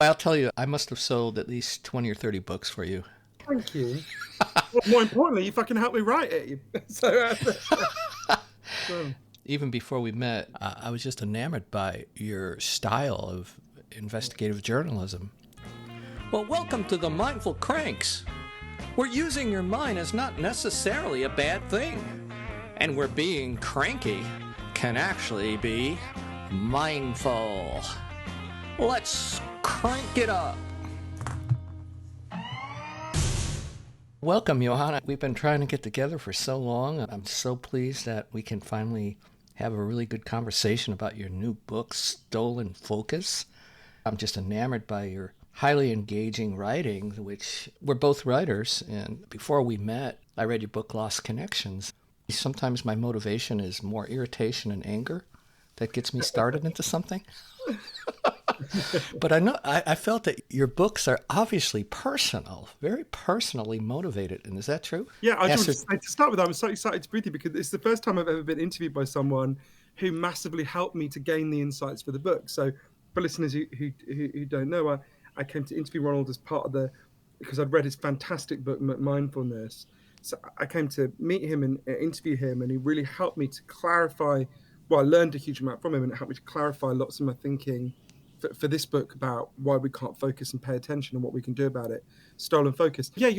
I'll tell you, I must have sold at least 20 or 30 books for you. Thank you. Well, more importantly, you fucking helped me write it. So, Even before we met, I was just enamored by your style of investigative journalism. Well, welcome to the Mindful Cranks, where using your mind is not necessarily a bad thing, and where being cranky can actually be mindful. Let's crank it up. Welcome, Johanna. We've been trying to get together for so long. I'm so pleased that we can finally have a really good conversation about your new book, Stolen Focus. I'm just enamored by your highly engaging writing, which we're both writers. And before we met, I read your book, Lost Connections. Sometimes my motivation is more irritation and anger that gets me started into something. But I felt that your books are obviously personal, very personally motivated. And is that true? yeah, I Yes, just to start with, I'm so excited to be with you because it's the first time I've ever been interviewed by someone who massively helped me to gain the insights for the book. So, for listeners who don't know, I came to interview Ronald as part of because I'd read his fantastic book, Mindfulness. So I came to meet him and interview him, and he really helped me to clarify. Well, I learned a huge amount from him, and it helped me to clarify lots of my thinking for this book about why we can't focus and pay attention and what we can do about it. Stolen focus. Yeah,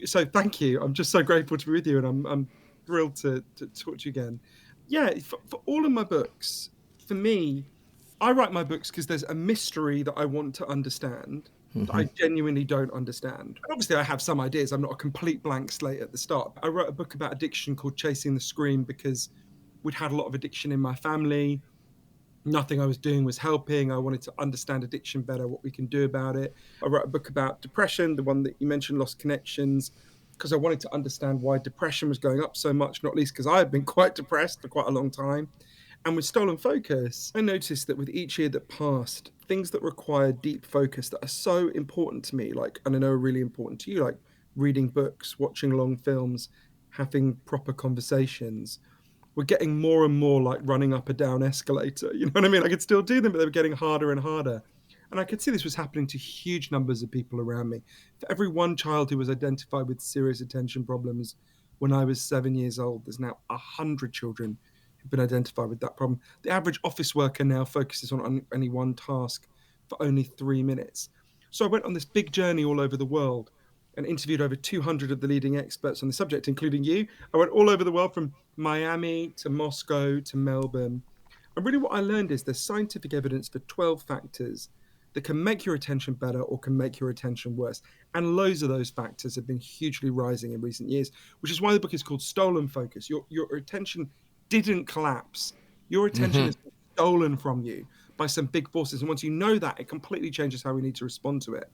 so thank you. I'm just so grateful to be with you, and I'm thrilled to talk to you again. Yeah, for all of my books, for me, I write my books because there's a mystery that I want to understand that I genuinely don't understand. Obviously, I have some ideas. I'm not a complete blank slate at the start. I wrote a book about addiction called Chasing the Scream because we'd had a lot of addiction in my family. Nothing I was doing was helping. I wanted to understand addiction better, what we can do about it. I wrote a book about depression, the one that you mentioned, Lost Connections, because I wanted to understand why depression was going up so much, not least because I had been quite depressed for quite a long time. And with Stolen Focus, I noticed that with each year that passed, things that require deep focus that are so important to me, like, and I know are really important to you, like reading books, watching long films, having proper conversations, were getting more and more like running up a down escalator. You know what I mean? I could still do them, but they were getting harder and harder. And I could see this was happening to huge numbers of people around me. For every one child who was identified with serious attention problems when I was 7 years old, there's now 100 children who've been identified with that problem. The average office worker now focuses on only one task for only 3 minutes. So I went on this big journey all over the world and interviewed over 200 of the leading experts on the subject, including you. I went all over the world from Miami to Moscow to Melbourne. And really, what I learned is there's scientific evidence for 12 factors that can make your attention better or can make your attention worse. And loads of those factors have been hugely rising in recent years, which is why the book is called Stolen Focus. Your attention didn't collapse. Your attention is stolen from you by some big forces. And once you know that, it completely changes how we need to respond to it.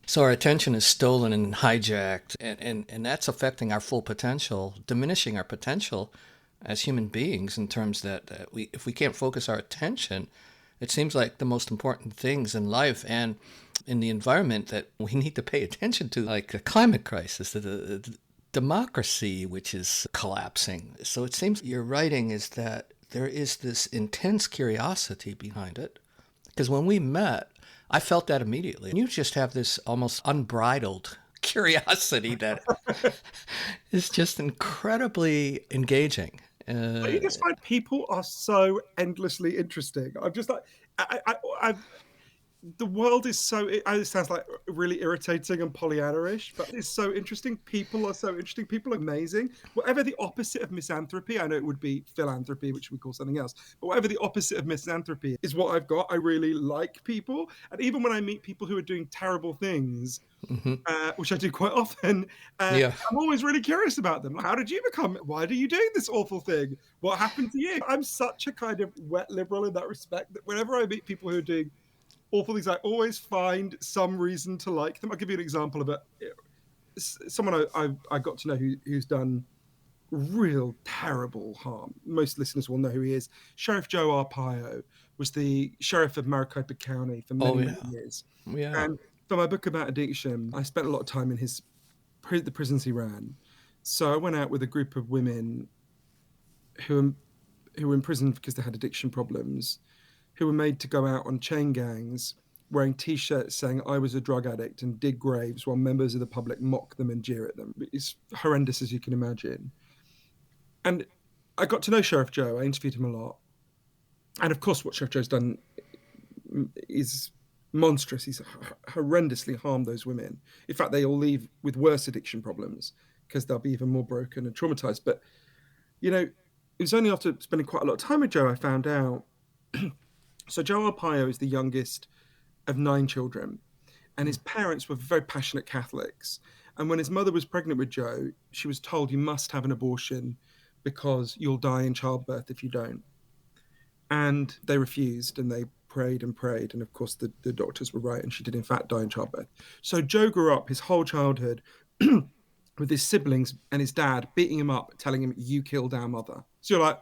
So our attention is stolen and hijacked, and that's affecting our full potential, diminishing our potential as human beings in terms that if we can't focus our attention, it seems like the most important things in life and in the environment that we need to pay attention to, like the climate crisis, the democracy, which is collapsing. So it seems your writing is that there is this intense curiosity behind it. Because when we met, I felt that immediately. You just have this almost unbridled curiosity that is just incredibly engaging. You just find people are so endlessly interesting. I'm just like, I've the world is so, it sounds like really irritating and Pollyanna-ish, but it's so interesting. People are so interesting. People are amazing. Whatever the opposite of misanthropy, I know it would be philanthropy, which we call something else, but whatever the opposite of misanthropy is what I've got. I really like people. And even when I meet people who are doing terrible things, which I do quite often, Yeah. I'm always really curious about them. How did you become? Why do you do this awful thing? What happened to you? I'm such a kind of wet liberal in that respect that whenever I meet people who are doing awful things, I always find some reason to like them. I'll give you an example of it. Someone I got to know who's done real terrible harm. Most listeners will know who he is. Sheriff Joe Arpaio was the sheriff of Maricopa County for Oh, many, many yeah. years. Yeah. And for my book about addiction, I spent a lot of time in the prisons he ran. So I went out with a group of women who were in prison because they had addiction problems. who were made to go out on chain gangs wearing T-shirts saying I was a drug addict and dig graves while members of the public mock them and jeer at them. It's horrendous as you can imagine. And I got to know Sheriff Joe. I interviewed him a lot. And of course, what Sheriff Joe's done is monstrous. He's horrendously harmed those women. In fact, they all leave with worse addiction problems because they'll be even more broken and traumatized. But, you know, it was only after spending quite a lot of time with Joe I found out. So Joe Arpaio is the youngest of 9 children, and his parents were very passionate Catholics. And when his mother was pregnant with Joe, she was told, you must have an abortion because you'll die in childbirth if you don't. And they refused, and they prayed and prayed. And of course, the doctors were right, and she did in fact die in childbirth. So Joe grew up his whole childhood with his siblings and his dad beating him up, telling him, you killed our mother. So you're like,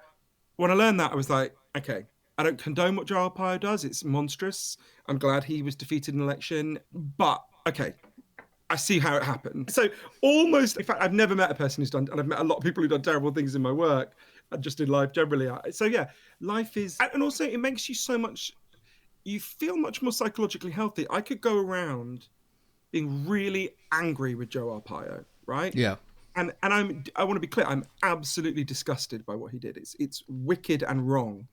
when I learned that, I was like, okay, I don't condone what Joe Arpaio does. It's monstrous. I'm glad he was defeated in an election. But, okay, I see how it happened. So almost, in fact, I've never met a person who's done, and I've met a lot of people who've done terrible things in my work and just in life generally. So yeah, life is, and also it makes you so much, you feel much more psychologically healthy. I could go around being really angry with Joe Arpaio, right? Yeah. And I want to be clear, I'm absolutely disgusted by what he did. It's wicked and wrong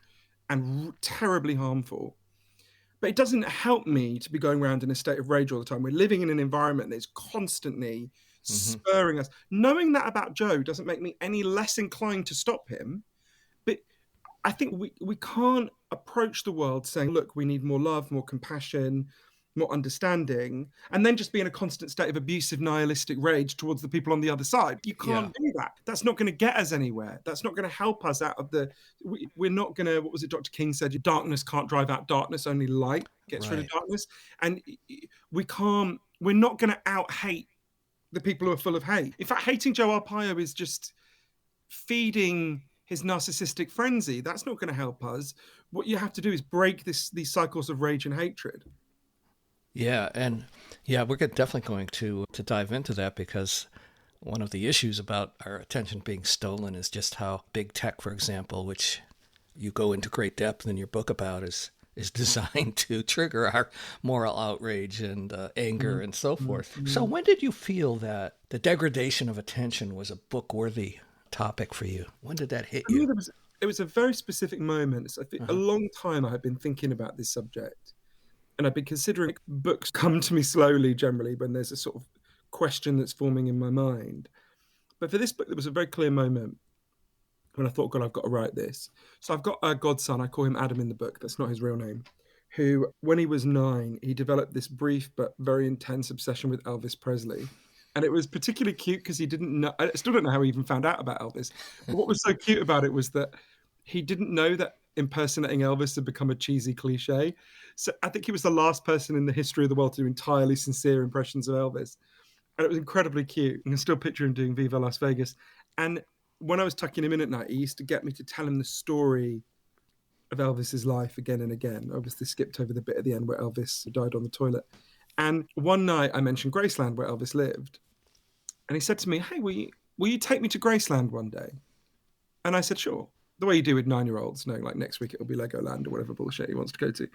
and terribly harmful. But it doesn't help me to be going around in a state of rage all the time. We're living in an environment that's constantly spurring us. Knowing that about Joe doesn't make me any less inclined to stop him. But I think we can't approach the world saying, look, we need more love, more compassion, more understanding, and then just be in a constant state of abusive, nihilistic rage towards the people on the other side. You can't do that. That's not going to get us anywhere. That's not going to help us out of the, we're not going to, what was it Dr. King said, darkness can't drive out darkness, only light gets rid of darkness. And we're not going to out-hate the people who are full of hate. In fact, hating Joe Arpaio is just feeding his narcissistic frenzy. That's not going to help us. What you have to do is break these cycles of rage and hatred. Yeah, and yeah, we're definitely going to dive into that, because one of the issues about our attention being stolen is just how big tech, for example, which you go into great depth in your book about, is designed to trigger our moral outrage and anger and so forth. So when did you feel that the degradation of attention was a book-worthy topic for you? When did that hit you? It was a very specific moment. I think a long time I had been thinking about this subject. And I've been considering books come to me slowly, generally, when there's a sort of question that's forming in my mind. But for this book, there was a very clear moment when I thought, God, I've got to write this. So I've got a godson, I call him Adam in the book, that's not his real name, who, when he was 9, he developed this brief but very intense obsession with Elvis Presley. And it was particularly cute because he didn't know, I still don't know how he even found out about Elvis. But what was so cute about it was that he didn't know that impersonating Elvis had become a cheesy cliche. So I think he was the last person in the history of the world to do entirely sincere impressions of Elvis. And it was incredibly cute. I can still picture him doing Viva Las Vegas. And when I was tucking him in at night, he used to get me to tell him the story of Elvis's life again and again. Obviously skipped over the bit at the end where Elvis died on the toilet. And one night I mentioned Graceland, where Elvis lived. And he said to me, hey, will you take me to Graceland one day? And I said, sure. The way you do with 9-year-olds, knowing like next week it'll be Legoland or whatever bullshit he wants to go to.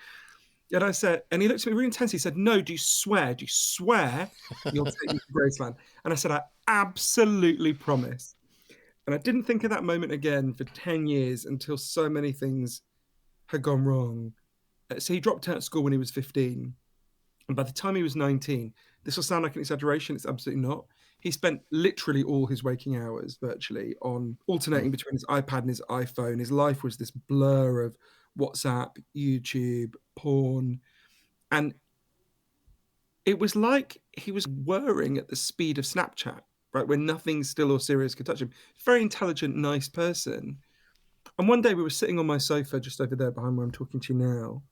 And I said, and he looked at me really intense. He said, no, do you swear you'll take me to Graceland? And I said, I absolutely promise. And I didn't think of that moment again for 10 years until so many things had gone wrong. So he dropped out of school when he was 15. And by the time he was 19, this will sound like an exaggeration. It's absolutely not. He spent literally all his waking hours virtually on alternating between his iPad and his iPhone. His life was this blur of WhatsApp, YouTube, porn. And it was like he was whirring at the speed of Snapchat, right? Where nothing still or serious could touch him. Very intelligent, nice person. And one day we were sitting on my sofa just over there behind where I'm talking to you now.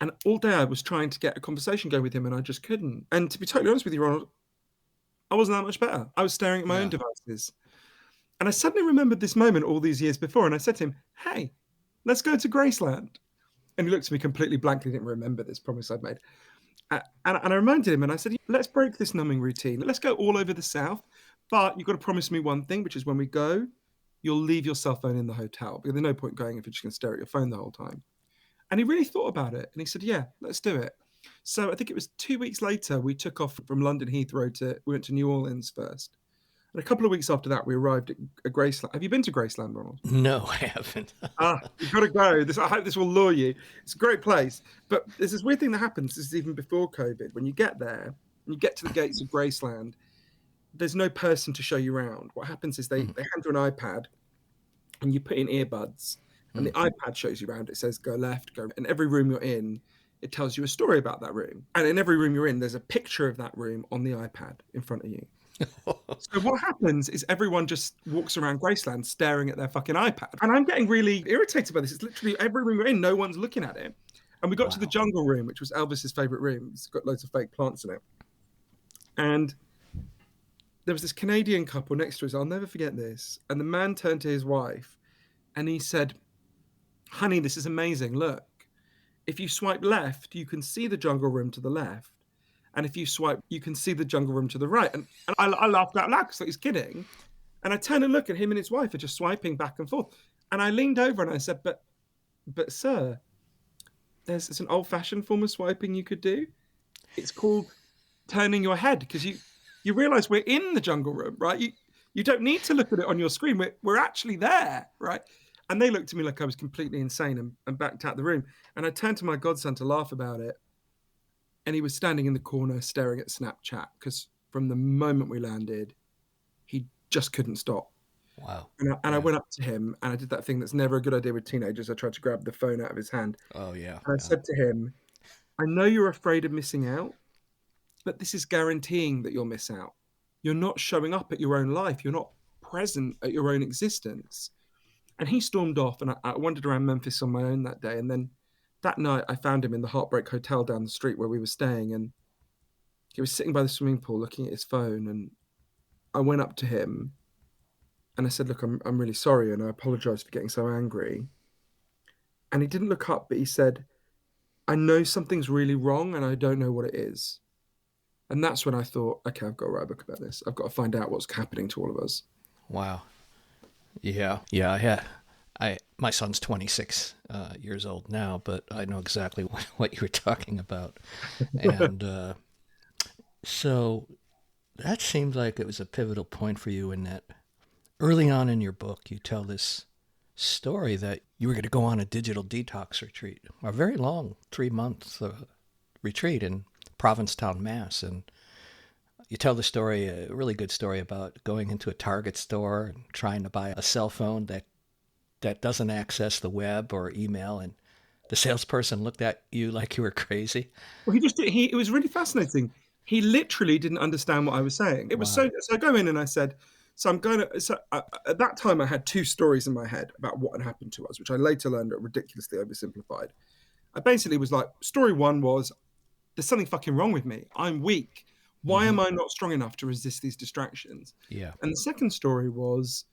And all day I was trying to get a conversation going with him and I just couldn't. And to be totally honest with you, Ronald, I wasn't that much better. I was staring at my own devices. And I suddenly remembered this moment all these years before. And I said to him, hey, let's go to Graceland. And he looked at me completely blankly, didn't remember this promise I'd made. And I reminded him and I said, let's break this numbing routine. Let's go all over the South. But you've got to promise me one thing, which is when we go, you'll leave your cell phone in the hotel because there's no point going if you're just going to stare at your phone the whole time. And he really thought about it and he said, yeah, let's do it. So I think it was 2 weeks later, we took off from London Heathrow we went to New Orleans first. And a couple of weeks after that, we arrived at Graceland. Have you been to Graceland, Ronald? No, I haven't. You've got to go. I hope this will lure you. It's a great place. But there's this weird thing that happens. This is even before COVID. When you get there, and you get to the gates of Graceland, there's no person to show you around. What happens is they hand you an iPad, and you put in earbuds, and the iPad shows you around. It says, go left, go. And every room you're in, it tells you a story about that room. And in every room you're in, there's a picture of that room on the iPad in front of you. So what happens is everyone just walks around Graceland staring at their fucking iPad. And I'm getting really irritated by this. It's literally every room we're in, no one's looking at it. And we got to the jungle room, which was Elvis's favorite room. It's got loads of fake plants in it. And there was this Canadian couple next to us. I'll never forget this. And the man turned to his wife and he said, honey, this is amazing. Look, if you swipe left, you can see the jungle room to the left. And if you swipe, you can see the jungle room to the right. And I laughed out loud because he's kidding. And I turned and looked, and him and his wife are just swiping back and forth. And I leaned over and I said, but sir, there's an old-fashioned form of swiping you could do. It's called turning your head, because you realize we're in the jungle room, right? You don't need to look at it on your screen. We're actually there, right? And they looked at me like I was completely insane and backed out the room. And I turned to my godson to laugh about it. And he was standing in the corner staring at Snapchat because from the moment we landed, he just couldn't stop. Wow. And I went up to him and I did that thing that's never a good idea with teenagers. I tried to grab the phone out of his hand. Oh, yeah. And I said to him, I know you're afraid of missing out, but this is guaranteeing that you'll miss out. You're not showing up at your own life. You're not present at your own existence. And he stormed off, and I wandered around Memphis on my own that day. And then that night, I found him in the Heartbreak Hotel down the street where we were staying, and he was sitting by the swimming pool looking at his phone. And I went up to him, and I said, look, I'm really sorry, and I apologize for getting so angry. And he didn't look up, but he said, I know something's really wrong, and I don't know what it is. And that's when I thought, okay, I've got to write a book about this. I've got to find out what's happening to all of us. Wow. Yeah. My son's 26 years old now, but I know exactly what you were talking about. And so that seems like it was a pivotal point for you in that early on in your book, you tell this story that you were going to go on a digital detox retreat, a very long 3-month retreat in Provincetown, Mass. And you tell the story, a really good story about going into a Target store and trying to buy a cell phone that doesn't access the web or email, and the salesperson looked at you like you were crazy. Well, it was really fascinating. He literally didn't understand what I was saying. It was so I go in and I said, at that time I had 2 stories in my head about what had happened to us, which I later learned are ridiculously oversimplified. I basically was like, story 1 was, there's something fucking wrong with me. I'm weak. Why am I not strong enough to resist these distractions? Yeah. And the second story was,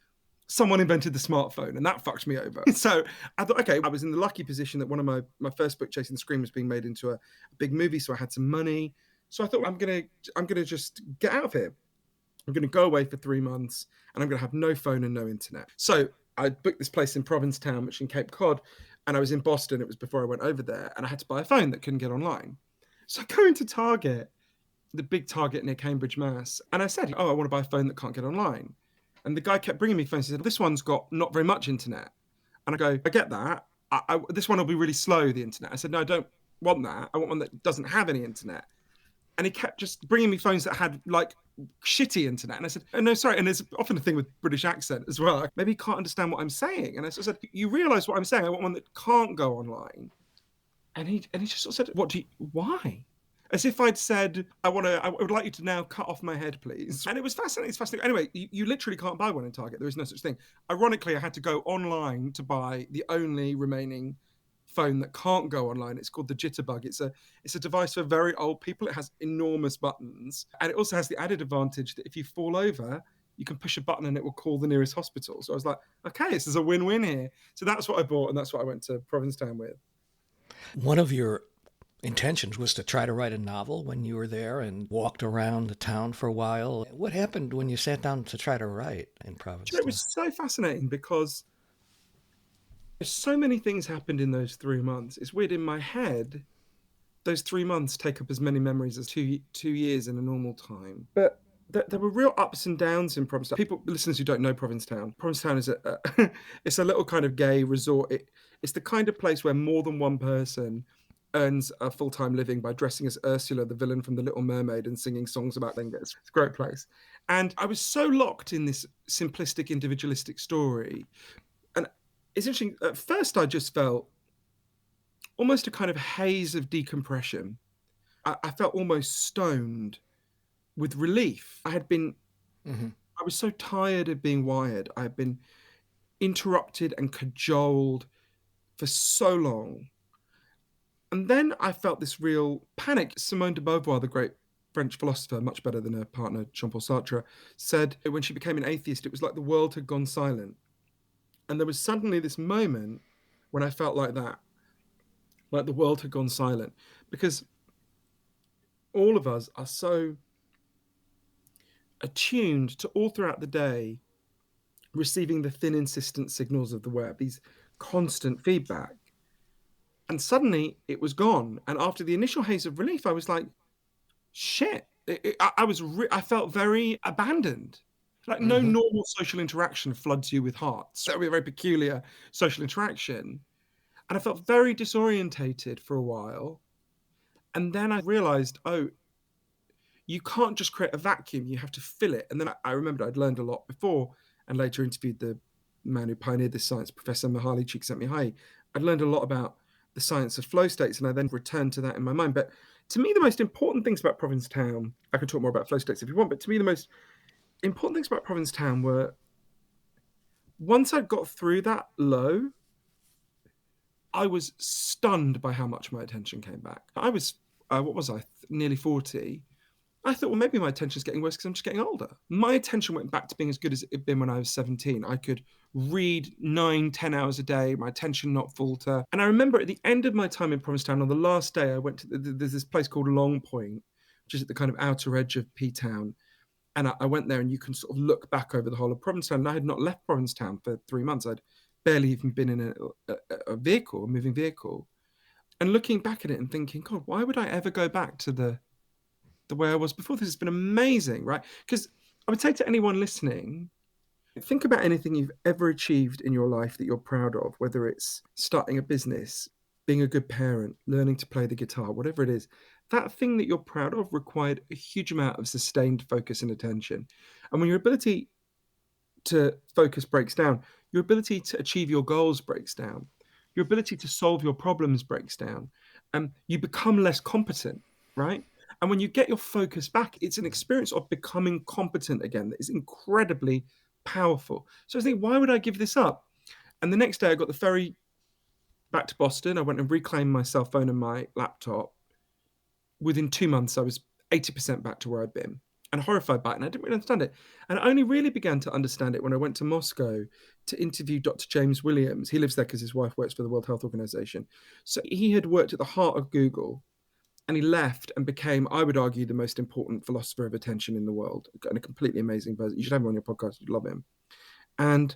someone invented the smartphone, and that fucked me over. So I thought, okay, I was in the lucky position that one of my first book, Chasing the Scream, was being made into a big movie, so I had some money. So I thought, I'm gonna just get out of here. I'm gonna go away for 3 months, and I'm gonna have no phone and no internet. So I booked this place in Provincetown, which is in Cape Cod, and I was in Boston. It was before I went over there, and I had to buy a phone that couldn't get online. So I go into Target, the big Target near Cambridge, Mass, and I said, I want to buy a phone that can't get online. And the guy kept bringing me phones. He said, this one's got not very much internet. And I go, I get that. This one will be really slow, the internet. I said, no, I don't want that. I want one that doesn't have any internet. And he kept just bringing me phones that had like shitty internet. And I said, oh, no, sorry. And there's often a thing with British accent as well. Maybe he can't understand what I'm saying. And I said, you realize what I'm saying? I want one that can't go online. And he just sort of said, why? As if I'd said, I would like you to now cut off my head, please. And it was fascinating. It's fascinating. Anyway, you literally can't buy one in Target. There is no such thing. Ironically, I had to go online to buy the only remaining phone that can't go online. It's called the Jitterbug. It's a device for very old people. It has enormous buttons. And it also has the added advantage that if you fall over, you can push a button and it will call the nearest hospital. So I was like, okay, this is a win-win here. So that's what I bought, and that's what I went to Provincetown with. One of your intentions was to try to write a novel when you were there and walked around the town for a while. What happened when you sat down to try to write in It Provincetown? was so fascinating because so many things happened in those 3 months. It's weird, in my head, those 3 months take up as many memories as 2 years in a normal time. But there were real ups and downs in Provincetown. People, listeners who don't know Provincetown is it's a little kind of gay resort. It's the kind of place where more than one person earns a full-time living by dressing as Ursula, the villain from The Little Mermaid, and singing songs about fingers. It's a great place. And I was so locked in this simplistic, individualistic story. And it's interesting. At first, I just felt almost a kind of haze of decompression. I felt almost stoned with relief. Hmm. I was so tired of being wired. I had been interrupted and cajoled for so long. And then I felt this real panic. Simone de Beauvoir, the great French philosopher, much better than her partner, Jean-Paul Sartre, said when she became an atheist, it was like the world had gone silent. And there was suddenly this moment when I felt like the world had gone silent, because all of us are so attuned to all throughout the day receiving the thin, insistent signals of the web, these constant feedback. And suddenly it was gone. And after the initial haze of relief, I was like, shit. I felt very abandoned. Like no Hmm. normal social interaction floods you with hearts. That would be a very peculiar social interaction. And I felt very disorientated for a while. And then I realized, oh, you can't just create a vacuum, you have to fill it. And then I remembered I'd learned a lot before and later interviewed the man who pioneered this science, Professor Mihaly Csikszentmihalyi. I'd learned a lot about the science of flow states, and I then returned to that in my mind. But to me, the most important things about Provincetown, I can talk more about flow states if you want, but to me, the most important things about Provincetown were once I got through that low, I was stunned by how much my attention came back. I was, what was I, nearly 40. I thought, well, maybe my attention's getting worse because I'm just getting older. My attention went back to being as good as it had been when I was 17. I could read 9, 10 hours a day, my attention not falter. And I remember at the end of my time in Provincetown, on the last day, I went to, there's this place called Long Point, which is at the kind of outer edge of P-Town. And I went there and you can sort of look back over the whole of Provincetown. And I had not left Provincetown for 3 months. I'd barely even been in a vehicle, a moving vehicle. And looking back at it and thinking, God, why would I ever go back to the way I was before? This has been amazing, right? Because I would say to anyone listening, think about anything you've ever achieved in your life that you're proud of, whether it's starting a business, being a good parent, learning to play the guitar, whatever it is. That thing that you're proud of required a huge amount of sustained focus and attention. And when your ability to focus breaks down, your ability to achieve your goals breaks down, your ability to solve your problems breaks down, and you become less competent, right? And when you get your focus back, it's an experience of becoming competent again that is incredibly powerful. So I think, why would I give this up? And the next day, I got the ferry back to Boston. I went and reclaimed my cell phone and my laptop. Within 2 months, I was 80% back to where I'd been, and horrified by it. And I didn't really understand it. And I only really began to understand it when I went to Moscow to interview Dr. James Williams. He lives there because his wife works for the World Health Organization. So he had worked at the heart of Google, and he left and became, I would argue, the most important philosopher of attention in the world, and a completely amazing person. You should have him on your podcast. You'd love him. And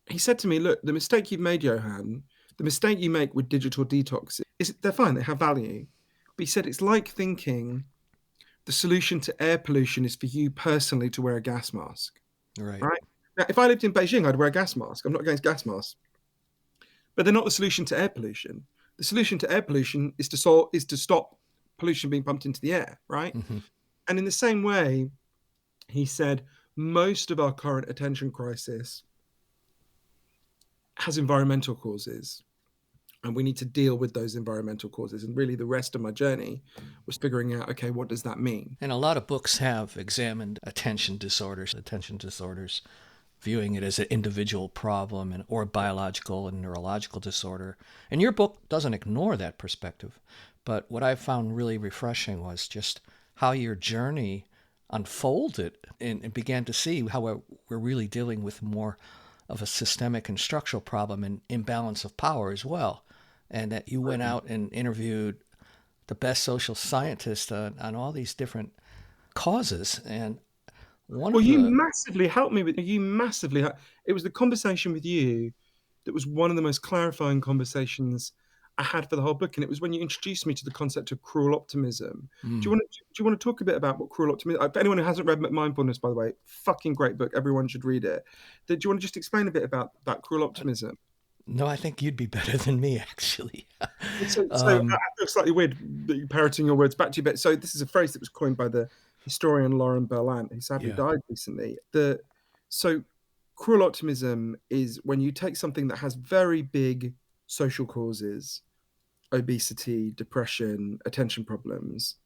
he said to me, look, the mistake you've made, Johann, the mistake you make with digital detox is they're fine, they have value. But he said it's like thinking the solution to air pollution is for you personally to wear a gas mask, Right. right? Now, if I lived in Beijing, I'd wear a gas mask. I'm not against gas masks, but they're not the solution to air pollution. The solution to air pollution is to stop pollution being pumped into the air, right? Hmm. And in the same way, he said most of our current attention crisis has environmental causes, and we need to deal with those environmental causes. And really, the rest of my journey was figuring out, okay, what does that mean? And a lot of books have examined attention disorders, viewing it as an individual problem or a biological and neurological disorder. And your book doesn't ignore that perspective. But what I found really refreshing was just how your journey unfolded and began to see how we're really dealing with more of a systemic and structural problem and imbalance of power as well. and that you went out and interviewed the best social scientists on all these different causes. And one Well, of you the, massively helped me with you massively. It was the conversation with you that was one of the most clarifying conversations I had for the whole book, and it was when you introduced me to the concept of cruel optimism. mm, Do you want to talk a bit about what cruel optimism? For anyone who hasn't read Mindfulness, by the way, fucking great book. Everyone should read it. Do you want to just explain a bit about that cruel optimism? no, I think you'd be better than me, actually. So I feel slightly weird that you're parroting your words back to you, but so this is a phrase that was coined by the historian Lauren Berlant, who sadly Yeah, died recently. So cruel optimism is when you take something that has very big social causes, obesity, depression, attention problems,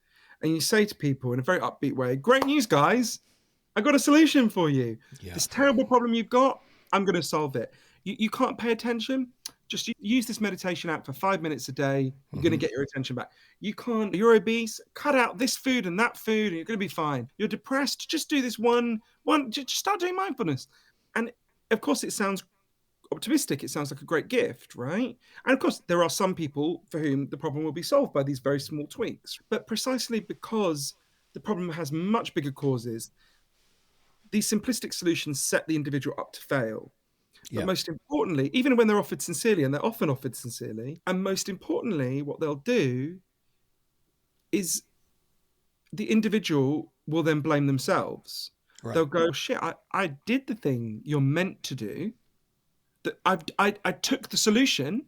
and you say to people in a very upbeat way, "Great news, guys! I got a solution for you. yeah. This terrible problem you've got, I'm going to solve it. You can't pay attention. Just use this meditation app for 5 minutes a day. You're going to Hmm. get your attention back. You can't, you're obese, cut out this food and that food, and you're going to be fine. You're depressed, just do this just start doing mindfulness." And of course, it sounds optimistic. It sounds like a great gift, right? And of course, there are some people for whom the problem will be solved by these very small tweaks. But precisely because the problem has much bigger causes, these simplistic solutions set the individual up to fail. But Yeah, most importantly, even when they're offered sincerely, and they're often offered sincerely, and most importantly, what they'll do is the individual will then blame themselves. They'll right. go, "Shit, I did the thing you're meant to do. That I took the solution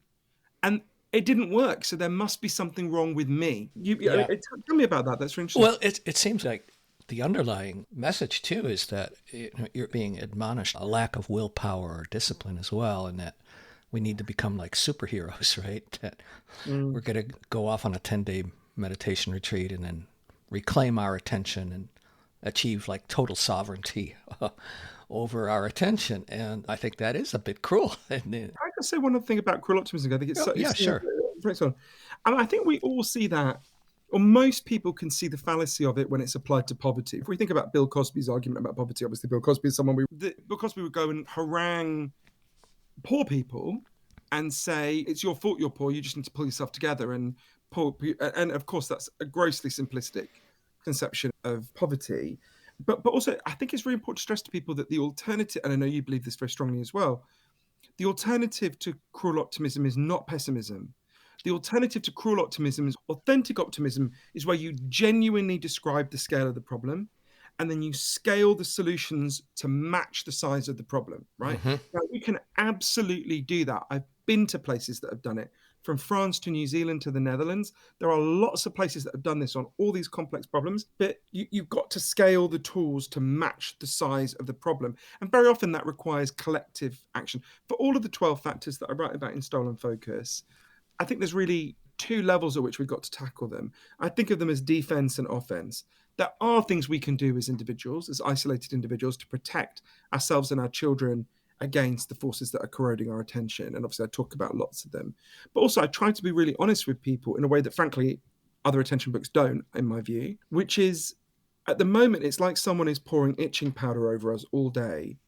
and it didn't work. So there must be something wrong with me." Yeah. Tell me about that. That's really interesting. Well, it seems like the underlying message too is that you're being admonished a lack of willpower or discipline as well, and that we need to become like superheroes, right? That we're Mm. going to go off on a 10-day meditation retreat and then reclaim our attention and achieve like total sovereignty over our attention. And I think that is a bit cruel. And I can say one other thing about cruel optimism. I think oh, yeah, sure. it's on. And I think we all see that, or most people can see the fallacy of it when it's applied to poverty. If we think about Bill Cosby's argument about poverty, obviously Bill Cosby is someone Bill Cosby would go and harangue poor people and say, "It's your fault you're poor. You just need to pull yourself together." And and of course, that's a grossly simplistic conception of poverty. But also, I think it's really important to stress to people that the alternative, and I know you believe this very strongly as well, the alternative to cruel optimism is not pessimism. The alternative to cruel optimism is authentic optimism, is where you genuinely describe the scale of the problem and then you scale the solutions to match the size of the problem, right? Hmm. Now, we can absolutely do that. I've been to places that have done it, from France to New Zealand to the Netherlands. There are lots of places that have done this on all these complex problems, but you've got to scale the tools to match the size of the problem. And very often that requires collective action. For all of the 12 factors that I write about in Stolen Focus, I think there's really two levels at which we've got to tackle them. I think of them as defense and offense. There are things we can do as individuals, as isolated individuals, to protect ourselves and our children against the forces that are corroding our attention. And obviously, I talk about lots of them. But also, I try to be really honest with people in a way that, frankly, other attention books don't, in my view, which is at the moment, it's like someone is pouring itching powder over us all day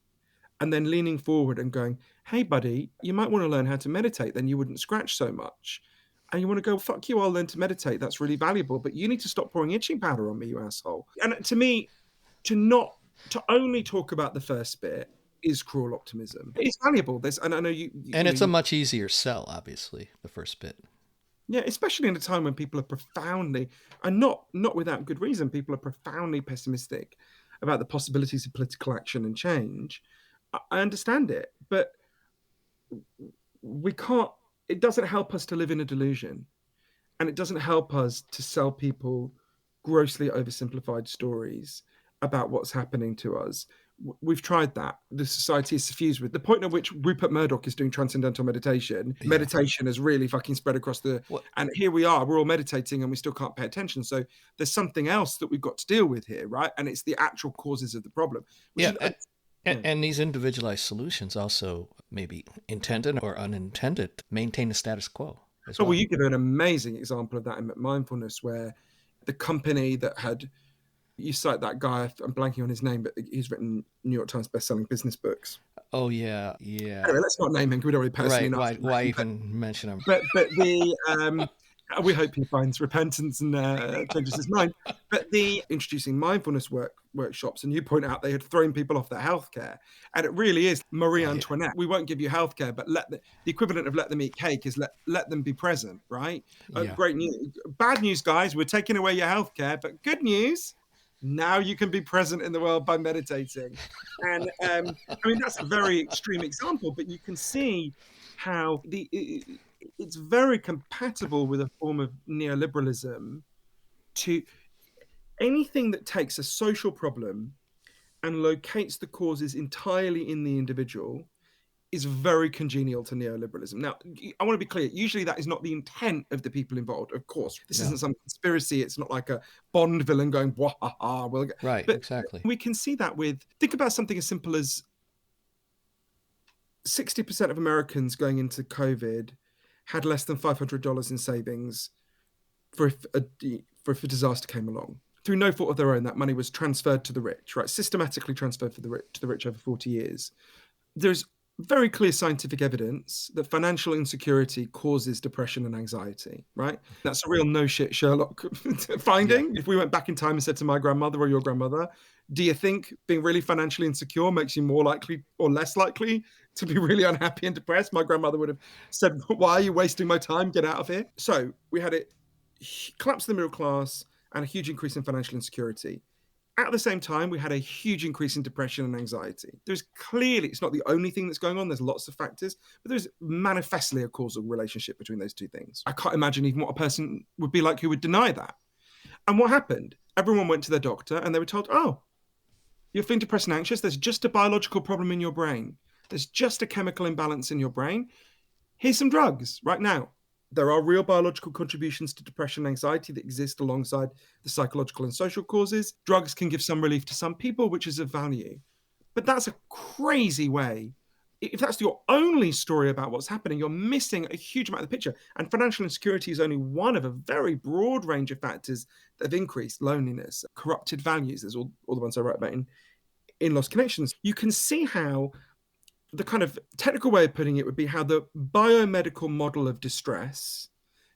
and then leaning forward and going, "Hey, buddy, you might want to learn how to meditate. Then you wouldn't scratch so much." And you want to go, "Fuck you, I'll learn to meditate. That's really valuable. But you need to stop pouring itching powder on me, you asshole." And to me, to not, to only talk about the first bit is cruel optimism. It's valuable. And I know And it's a much easier sell, obviously, the first bit. yeah, especially in a time when people are profoundly, and not without good reason, people are profoundly pessimistic about the possibilities of political action and change. I understand it, but we can't, it doesn't help us to live in a delusion, and it doesn't help us to sell people grossly oversimplified stories about what's happening to us. We've tried that. The society is suffused with the point at which Rupert Murdoch is doing transcendental meditation. Yeah. Meditation has really fucking spread across Well, and here we are, we're all meditating and we still can't pay attention. So there's something else that we've got to deal with here, right? And it's the actual causes of the problem, which yeah. is, yeah. And these individualized solutions also, maybe intended or unintended, maintain the status quo as Oh, well, well. you give an amazing example of that in Mindfulness, where the company that had You cite that guy, I'm blanking on his name, but he's written New York Times bestselling business books. Oh yeah, yeah. Anyway, let's not name him because we don't really personally Right. know Why him. even mention him? But we hope he finds repentance and changes his mind. But the introducing mindfulness workshops, and you point out they had thrown people off their healthcare, and it really is Marie Oh yeah. Antoinette. We won't give you healthcare, but the equivalent of let them eat cake is let them be present, right? Yeah. Great news, bad news, guys. We're taking away your healthcare, but good news. Now you can be present in the world by meditating. And I mean, that's a very extreme example, but you can see how it's very compatible with a form of neoliberalism to anything that takes a social problem and locates the causes entirely in the individual is very congenial to neoliberalism. Now, I want to be clear. Usually, that is not the intent of the people involved. Of course, this No. isn't some conspiracy. It's not like a Bond villain going, "Wah ha ha." Right. But Exactly. we can see that with think about something as simple as 60% of Americans going into COVID had less than $500 in savings for if a disaster came along. Through no fault of their own, that money was transferred to the rich, right? Systematically transferred to the rich over 40 years. There's very clear scientific evidence that financial insecurity causes depression and anxiety, right? That's a real no shit Sherlock Yeah. finding. If we went back in time and said to my grandmother or your grandmother, do you think being really financially insecure makes you more likely or less likely to be really unhappy and depressed? My grandmother would have said, why are you wasting my time? Get out of here. So we had it collapse of the middle class and a huge increase in financial insecurity. At the same time, we had a huge increase in depression and anxiety. There's clearly, it's not the only thing that's going on. There's lots of factors, but there's manifestly a causal relationship between those two things. I can't imagine even what a person would be like who would deny that. And what happened? Everyone went to their doctor and they were told, oh, you're feeling depressed and anxious. There's just a biological problem in your brain. There's just a chemical imbalance in your brain. Here's some drugs right now. There are real biological contributions to depression and anxiety that exist alongside the psychological and social causes. Drugs can give some relief to some people, which is of value. But that's a crazy way. If that's your only story about what's happening, you're missing a huge amount of the picture. And financial insecurity is only one of a very broad range of factors that have increased loneliness, corrupted values. There's all the ones I write about in Lost Connections. You can see how the kind of technical way of putting it would be how the biomedical model of distress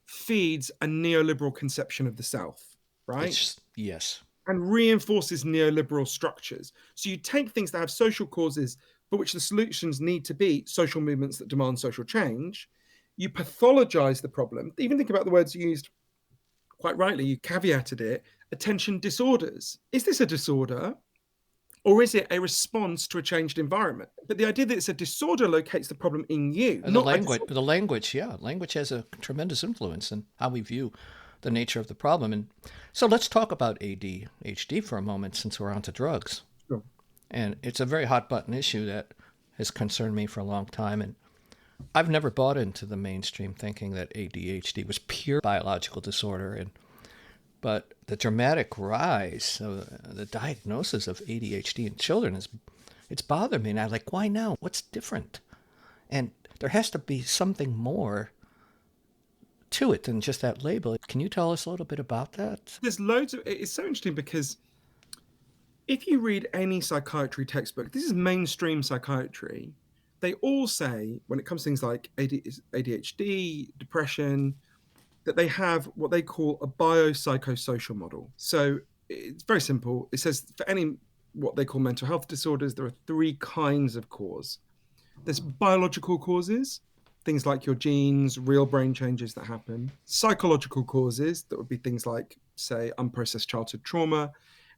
feeds a neoliberal conception of the self, right? Yes. And reinforces neoliberal structures. So you take things that have social causes for which the solutions need to be social movements that demand social change. You pathologize the problem. Even think about the words you used quite rightly. You caveated it. Attention disorders. Is this a disorder? Or is it a response to a changed environment? But the idea that it's a disorder locates the problem in you, And the not a language, disorder. the language, yeah, language has a tremendous influence in how we view the nature of the problem. And so let's talk about ADHD for a moment, since we're onto drugs. Sure. And it's a very hot button issue that has concerned me for a long time. And I've never bought into the mainstream thinking that ADHD was pure biological disorder. But the dramatic rise of the diagnosis of ADHD in children it's bothered me. And I'm like, why now? What's different? And there has to be something more to it than just that label. Can you tell us a little bit about that? There's loads of it's so interesting because if you read any psychiatry textbook, this is mainstream psychiatry, they all say when it comes to things like ADHD, depression, that they have what they call a biopsychosocial model. So it's very simple. It says for any what they call mental health disorders, there are three kinds of cause. There's biological causes, things like your genes, real brain changes that happen. Psychological causes, that would be things like, say, unprocessed childhood trauma,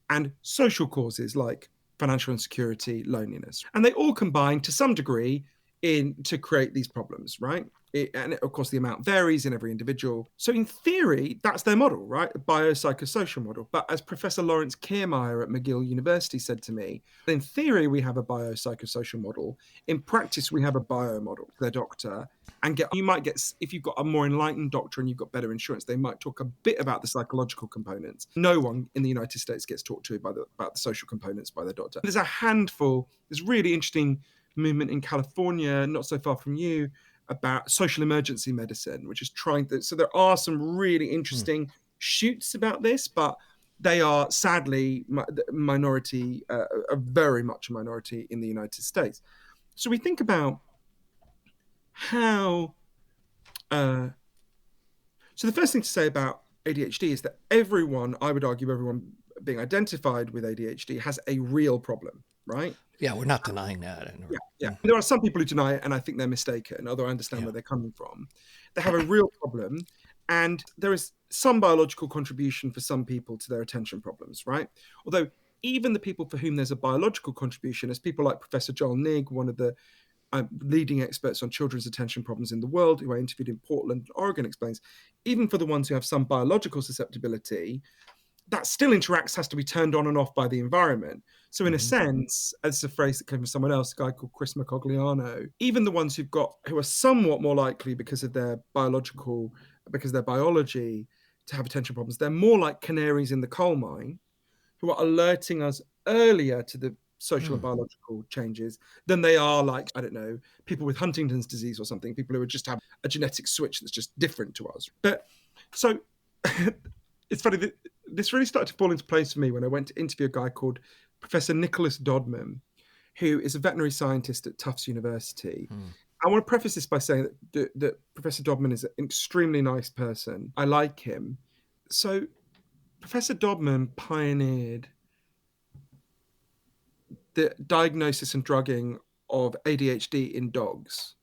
and social causes like financial insecurity, loneliness. And they all combine to some degree to create these problems, right? And of course, the amount varies in every individual. So in theory, that's their model, right? A biopsychosocial model. But as Professor Lawrence Kiermaier at McGill University said to me, in theory, we have a biopsychosocial model. In practice, we have a bio model. Their doctor, and you might get, if you've got a more enlightened doctor and you've got better insurance, they might talk a bit about the psychological components. No one in the United States gets talked to about the social components by their doctor. There's a handful. There's really interesting movement in California, not so far from you, about social emergency medicine, which is trying to. So there are some really interesting shoots about this, but they are sadly minority, very much a minority in the United States. So we think about how. So the first thing to say about ADHD is that everyone, I would argue, everyone being identified with ADHD has a real problem, right? Yeah, we're not denying that. Yeah. There are some people who deny it, and I think they're mistaken, although I understand Yeah. where they're coming from. They have a real problem, and there is some biological contribution for some people to their attention problems, right? Although even the people for whom there's a biological contribution, as people like Professor Joel Nigg, one of the leading experts on children's attention problems in the world, who I interviewed in Portland, Oregon, explains, even for the ones who have some biological susceptibility, that still has to be turned on and off by the environment. So in a sense, as a phrase that came from someone else, a guy called Chris Mercogliano, even the ones who are somewhat more likely because of their biology, to have attention problems, they're more like canaries in the coal mine who are alerting us earlier to the social and biological changes than they are, like, I don't know, people with Huntington's disease or something, people who just have a genetic switch that's just different to us. But so it's funny that this really started to fall into place for me when I went to interview a guy called Professor Nicholas Dodman, who is a veterinary scientist at Tufts University. I want to preface this by saying that Professor Dodman is an extremely nice person. I like him. So Professor Dodman pioneered the diagnosis and drugging of ADHD in dogs.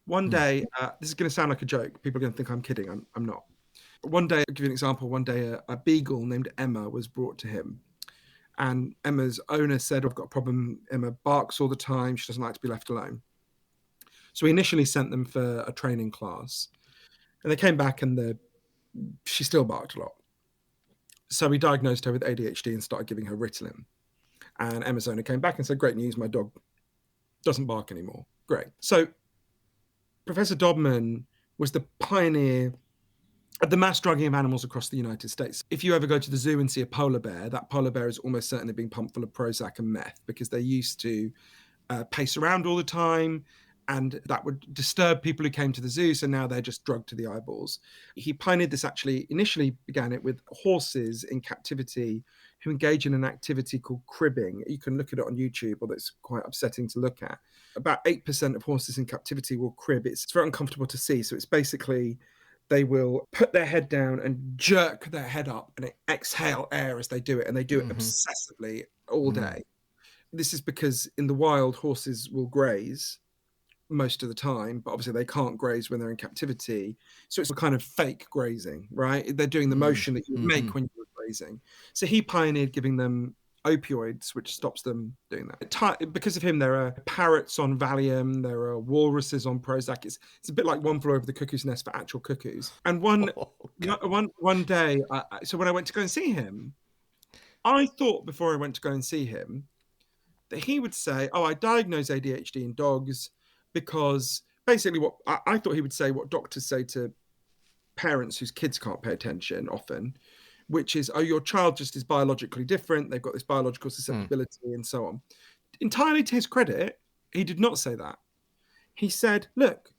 One day, this is going to sound like a joke. People are going to think I'm kidding. I'm not. One day, I'll give you an example. One day, a beagle named Emma was brought to him. And Emma's owner said, I've got a problem. Emma barks all the time. She doesn't like to be left alone. So he initially sent them for a training class. And they came back and she still barked a lot. So we diagnosed her with ADHD and started giving her Ritalin. And Emma's owner came back and said, great news, my dog doesn't bark anymore. Great. So Professor Dodman was the pioneer of the mass drugging of animals across the United States. If you ever go to the zoo and see a polar bear, that polar bear is almost certainly being pumped full of Prozac and meth because they used to pace around all the time, and that would disturb people who came to the zoo, so now they're just drugged to the eyeballs. He pioneered this, actually, initially began it with horses in captivity who engage in an activity called cribbing. You can look at it on YouTube, although it's quite upsetting to look at. About 8% of horses in captivity will crib. It's very uncomfortable to see, so it's basically they will put their head down and jerk their head up and exhale air as they do it, and they do it obsessively all day. This is because in the wild, horses will graze most of the time, but obviously they can't graze when they're in captivity. So it's a kind of fake grazing, right? They're doing the motion that you would make when you were grazing. So he pioneered giving them opioids, which stops them doing that. Because of him, there are parrots on Valium, there are walruses on Prozac. It's a bit like One Flew Over the Cuckoo's Nest for actual cuckoos. And one day, so when I went to go and see him, I thought before I went to go and see him that he would say, I diagnose ADHD in dogs because basically what I thought he would say, what doctors say to parents whose kids can't pay attention often, which is, your child just is biologically different. They've got this biological susceptibility and so on. Entirely to his credit, he did not say that. He said, look,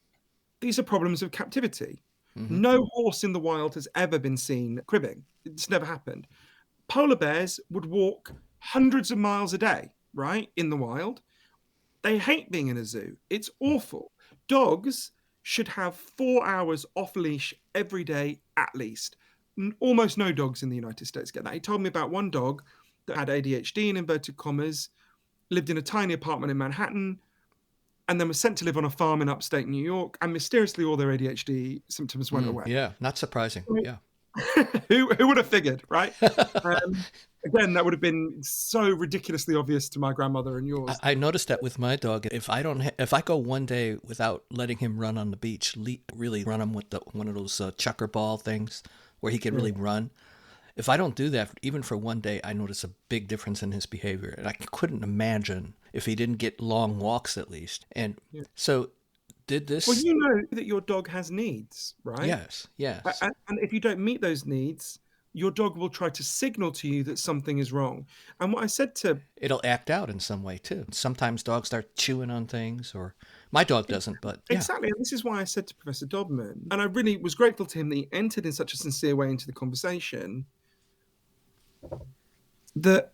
these are problems of captivity. No horse in the wild has ever been seen cribbing. It's never happened. Polar bears would walk hundreds of miles a day, right, in the wild. They hate being in a zoo. It's awful. Dogs should have 4 hours off leash every day at least. Almost no dogs in the United States get that. He told me about one dog that had ADHD in inverted commas, lived in a tiny apartment in Manhattan, and then was sent to live on a farm in upstate New York, and mysteriously all their ADHD symptoms went away. Yeah, not surprising. Yeah. Who would have figured, right? Again, that would have been so ridiculously obvious to my grandmother and yours. I noticed that with my dog. If I go one day without letting him run on the beach, really run him with one of those chucker ball things where he can really run. If I don't do that, even for one day, I notice a big difference in his behavior. And I couldn't imagine if he didn't get long walks at least. And so did this... Well, you know that your dog has needs, right? Yes. And if you don't meet those needs, your dog will try to signal to you that something is wrong. And what I said to... It'll act out in some way, too. Sometimes dogs start chewing on things, or... My dog doesn't, but... Yeah. Exactly. And this is why I said to Professor Dodman, and I really was grateful to him that he entered in such a sincere way into the conversation. that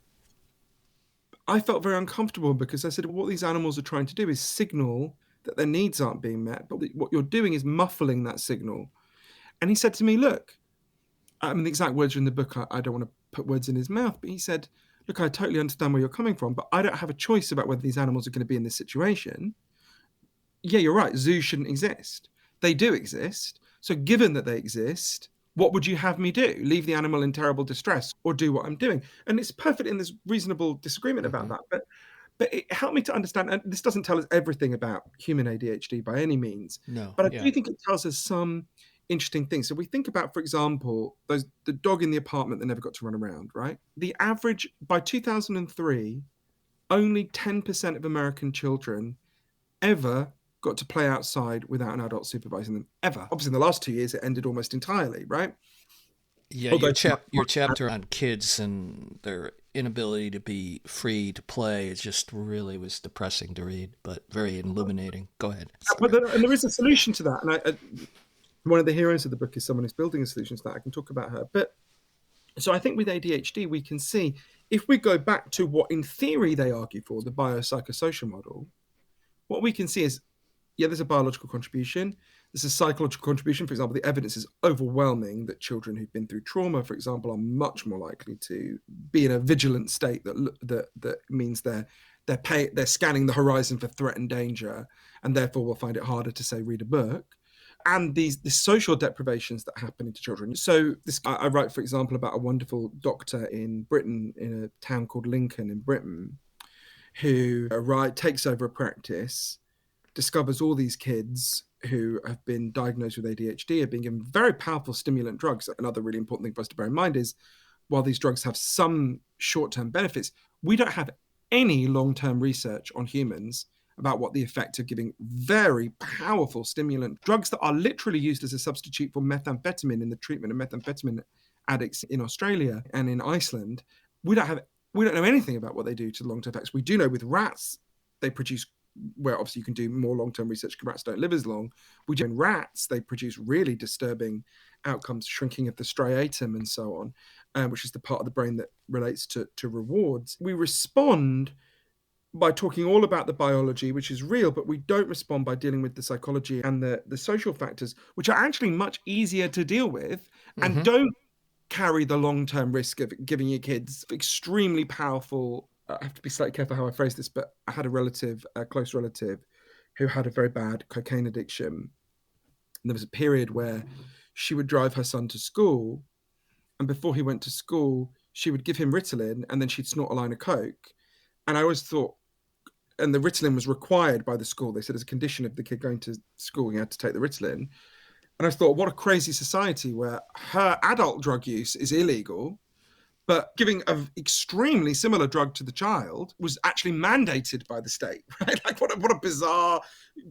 I felt very uncomfortable because I said, what these animals are trying to do is signal that their needs aren't being met, but what you're doing is muffling that signal. And he said to me, look, I mean, the exact words are in the book. I don't want to put words in his mouth, but he said, look, I totally understand where you're coming from, but I don't have a choice about whether these animals are going to be in this situation. Yeah, you're right. Zoos shouldn't exist. They do exist. So given that they exist, what would you have me do? Leave the animal in terrible distress or do what I'm doing? And it's perfect in this reasonable disagreement about Mm-hmm. that. But it helped me to understand, and this doesn't tell us everything about human ADHD by any means, No, but I yeah. do think it tells us some interesting things. So we think about, for example, the dog in the apartment that never got to run around, right? The average by 2003, only 10% of American children ever got to play outside without an adult supervising them, ever. Obviously, in the last 2 years, it ended almost entirely, right? Yeah, Although, your chapter on kids and their inability to be free to play, it just really was depressing to read, but very illuminating. Go ahead. Sorry. and there is a solution to that. And one of the heroes of the book is someone who's building a solution to that. I can talk about her. But so I think with ADHD, we can see if we go back to what in theory they argue for, the biopsychosocial model, what we can see is, yeah, there's a biological contribution. There's a psychological contribution. For example, the evidence is overwhelming that children who've been through trauma, for example, are much more likely to be in a vigilant state that means they're scanning the horizon for threat and danger, and therefore will find it harder to, say, read a book. And the social deprivations that happen to children. So I write, for example, about a wonderful doctor in Britain, in a town called Lincoln in Britain, who takes over a practice, discovers all these kids who have been diagnosed with ADHD are being given very powerful stimulant drugs. Another really important thing for us to bear in mind is, while these drugs have some short-term benefits, we don't have any long-term research on humans about what the effect of giving very powerful stimulant drugs that are literally used as a substitute for methamphetamine in the treatment of methamphetamine addicts in Australia and in Iceland. We don't know anything about what they do to the long-term effects. We do know with rats, they produce, where obviously you can do more long-term research because rats don't live as long. We do in rats, they produce really disturbing outcomes, shrinking of the striatum and so on, which is the part of the brain that relates to rewards. We respond by talking all about the biology, which is real, but we don't respond by dealing with the psychology and the social factors, which are actually much easier to deal with and Mm-hmm. don't carry the long-term risk of giving your kids extremely powerful. I have to be slightly careful how I phrase this, but I had a close relative, who had a very bad cocaine addiction. And there was a period where she would drive her son to school, and before he went to school, she would give him Ritalin, and then she'd snort a line of coke. And I always thought, and the Ritalin was required by the school. They said as a condition of the kid going to school, he had to take the Ritalin. And I thought, what a crazy society where her adult drug use is illegal, but giving an extremely similar drug to the child was actually mandated by the state, right? Like what a bizarre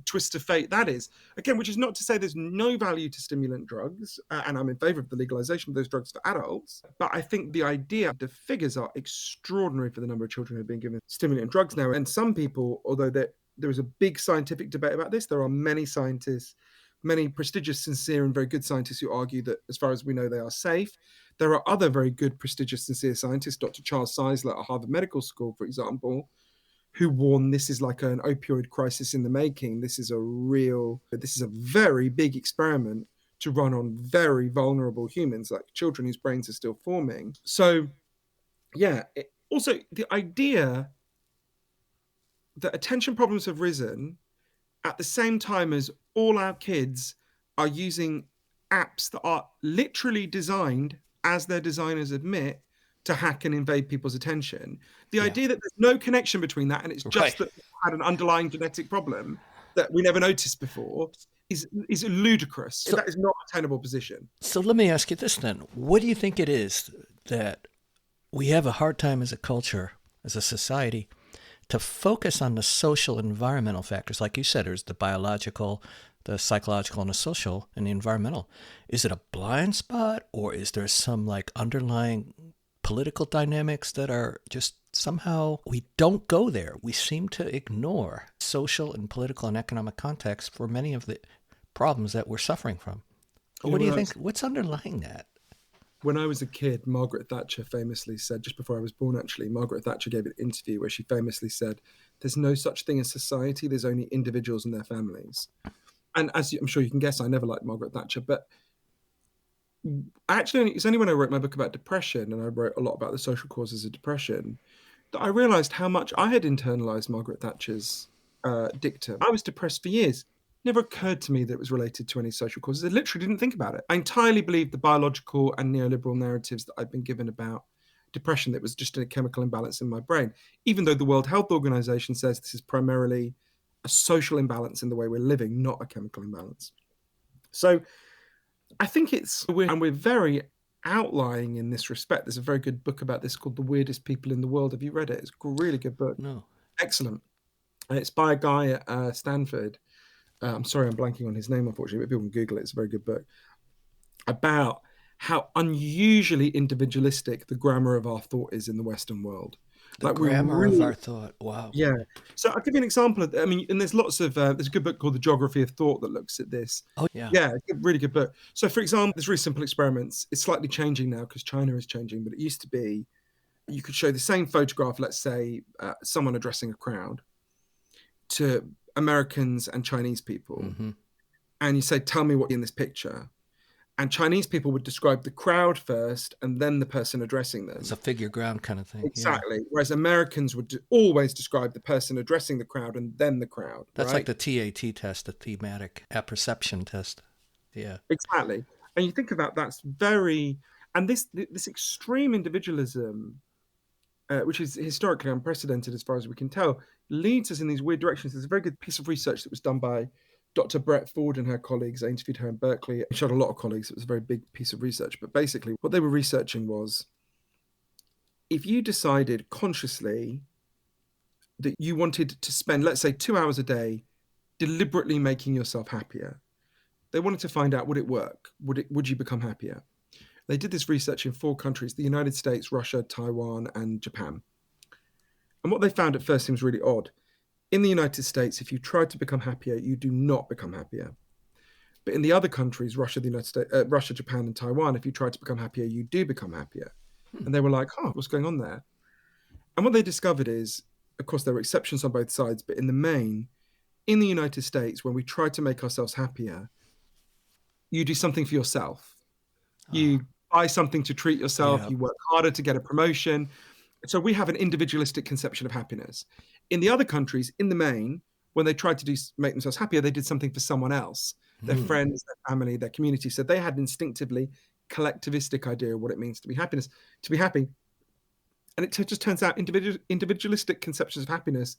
twist of fate that is. Again, which is not to say there's no value to stimulant drugs, and I'm in favor of the legalization of those drugs for adults. But I think the idea, the figures are extraordinary for the number of children who have been given stimulant drugs now. And some people, although there is a big scientific debate about this, there are many scientists, many prestigious, sincere, and very good scientists who argue that, as far as we know, they are safe. There are other very good, prestigious, sincere scientists, Dr. Charles Czeisler at Harvard Medical School, for example, who warn this is like an opioid crisis in the making. This is a very big experiment to run on very vulnerable humans, like children whose brains are still forming. So, yeah, also the idea that attention problems have risen at the same time as all our kids are using apps that are literally designed, as their designers admit, to hack and invade people's attention. The Yeah. idea that there's no connection between that and it's Right. just that we had an underlying genetic problem that we never noticed before is ludicrous. So, That is not a tenable position. so let me ask you this then. What do you think it is that we have a hard time as a culture, as a society, to focus on the social and environmental factors? Like you said, there's the biological, the psychological, and the social, and the environmental. Is it a blind spot, or is there some like underlying political dynamics that are just somehow we don't go there? We seem to ignore social and political and economic context for many of the problems that we're suffering from. Yeah, What do you well, think? What's underlying that? When I was a kid, Margaret Thatcher famously said, just before I was born, actually, Margaret Thatcher gave an interview where she famously said, there's no such thing as society, there's only individuals and their families. And I'm sure you can guess, I never liked Margaret Thatcher, but actually, it's only when I wrote my book about depression, and I wrote a lot about the social causes of depression, that I realized how much I had internalized Margaret Thatcher's dictum. I was depressed for years. Never occurred to me that it was related to any social causes. I literally didn't think about it. I entirely believed the biological and neoliberal narratives that I've been given about depression, that was just a chemical imbalance in my brain, even though the World Health Organization says this is primarily a social imbalance in the way we're living, not a chemical imbalance. So I think we're very outlying in this respect. There's a very good book about this called The Weirdest People in the World. Have you read it? It's a really good book. No. Excellent. And it's by a guy at Stanford. I'm sorry, I'm blanking on his name, unfortunately, but people can Google it. It's a very good book about how unusually individualistic the grammar of our thought is in the Western world. The grammar of our thought. Wow. Yeah. So I'll give you an example of, and there's lots of, there's a good book called The Geography of Thought that looks at this. Oh, yeah. Yeah, really good book. So for example, there's really simple experiments. It's slightly changing now because China is changing, but it used to be, you could show the same photograph, let's say someone addressing a crowd, to Americans and Chinese people. Mm-hmm. And you say, tell me what's in this picture. And Chinese people would describe the crowd first and then the person addressing them. It's a figure ground kind of thing. Exactly. Yeah. Whereas Americans would always describe the person addressing the crowd and then the crowd. That's right? Like the TAT test, the thematic apperception test. Yeah. Exactly. And you think about that's very, and this extreme individualism, which is historically unprecedented as far as we can tell, leads us in these weird directions. There's a very good piece of research that was done by Dr. Brett Ford and her colleagues. I interviewed her in Berkeley. She had a lot of colleagues. It was a very big piece of research. But basically, what they were researching was, if you decided consciously that you wanted to spend, let's say, 2 hours a day deliberately making yourself happier, they wanted to find out, would it work? Would you become happier? They did this research in 4 countries, the United States, Russia, Taiwan, and Japan. And what they found at first seems really odd. In the United States, if you try to become happier, you do not become happier. But in the other countries, Russia, the United States, Russia, Japan, and Taiwan, if you try to become happier, you do become happier. And they were like, what's going on there? And what they discovered is, of course, there were exceptions on both sides, but in the main, in the United States, when we try to make ourselves happier, you do something for yourself. You buy something to treat yourself. You work harder to get a promotion. So we have an individualistic conception of happiness. In the other countries, in the main, when they tried to make themselves happier, they did something for someone else, their friends, their family, their community. So they had an instinctively collectivistic idea of what it means to be happy. And it just turns out individualistic conceptions of happiness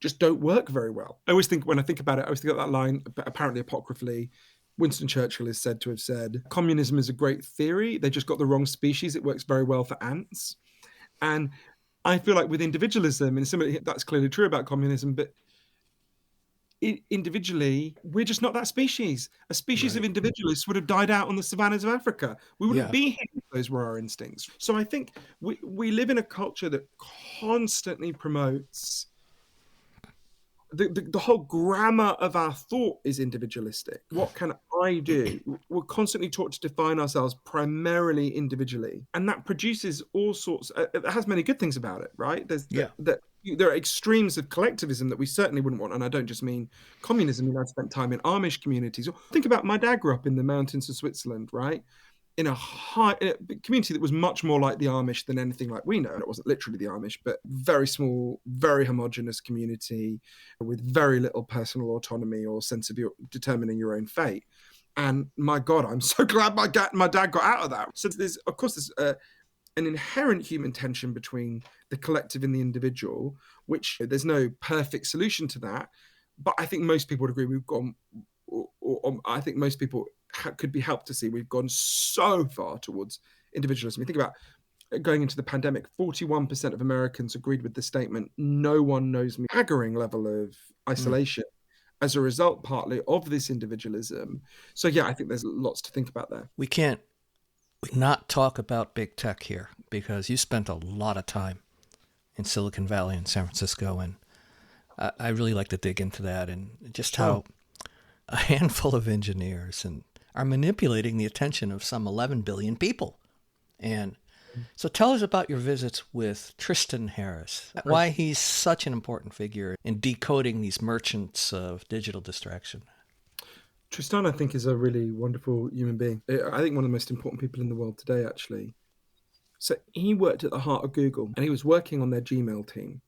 just don't work very well. I always think, when I think about it, I always think of that line, apparently apocryphally, Winston Churchill is said to have said, communism is a great theory. They just got the wrong species. It works very well for ants. And I feel like with individualism, and similarly, that's clearly true about communism, but individually, we're just not that species. A species of individualists would have died out on the savannas of Africa. We wouldn't be here if those were our instincts. So I think we live in a culture that constantly promotes the whole grammar of our thought is individualistic. What can I do? We're constantly taught to define ourselves primarily individually, and that produces all sorts. It has many good things about it, right? There are extremes of collectivism that we certainly wouldn't want, and I don't just mean communism. I've spent time in Amish communities. Think about, my dad grew up in the mountains of Switzerland, right? In a community that was much more like the Amish than anything like we know. And it wasn't literally the Amish, but very small, very homogenous community with very little personal autonomy or sense of determining your own fate. And my God, I'm so glad my dad got out of that. So there's an inherent human tension between the collective and the individual, which there's no perfect solution to that. But I think most people would agree we've gone, or I think most people could be helped to see we've gone so far towards individualism. You think about going into the pandemic, 41% of Americans agreed with the statement, no one knows me, staggering level of isolation as a result partly of this individualism. So yeah, I think there's lots to think about there. We can't not talk about big tech here, because you spent a lot of time in Silicon Valley and San Francisco, and I really like to dig into that, and just how a handful of engineers are manipulating the attention of some 11 billion people. And so tell us about your visits with Tristan Harris, why he's such an important figure in decoding these merchants of digital distraction. Tristan, I think, is a really wonderful human being. I think one of the most important people in the world today, actually. So he worked at the heart of Google, and he was working on their Gmail team.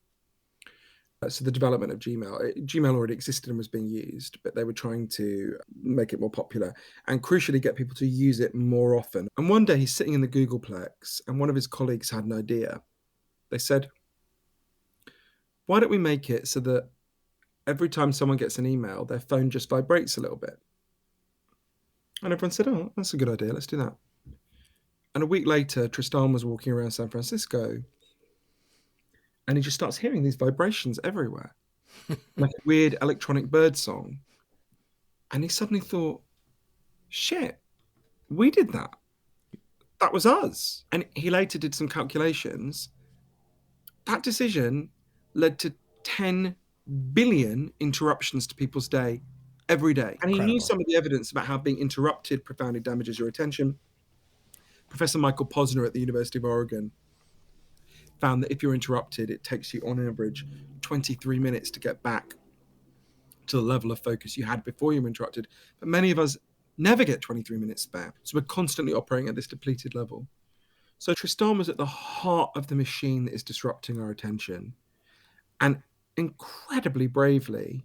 So the development of Gmail, Gmail already existed and was being used, but they were trying to make it more popular and crucially get people to use it more often. And one day he's sitting in the Googleplex and one of his colleagues had an idea. They said, why don't we make it so that every time someone gets an email, their phone just vibrates a little bit? And everyone said, oh, that's a good idea. Let's do that. And a week later, Tristan was walking around San Francisco and he just starts hearing these vibrations everywhere, like a weird electronic bird song. And he suddenly thought, shit, we did that. That was us. And he later did some calculations. That decision led to 10 billion interruptions to people's day every day. And he knew Incredible. some of the evidence about how being interrupted profoundly damages your attention. Professor Michael Posner at the University of Oregon found that if you're interrupted, it takes you on average 23 minutes to get back to the level of focus you had before you were interrupted. But many of us never get 23 minutes back. So we're constantly operating at this depleted level. So Tristan was at the heart of the machine that is disrupting our attention. And incredibly bravely,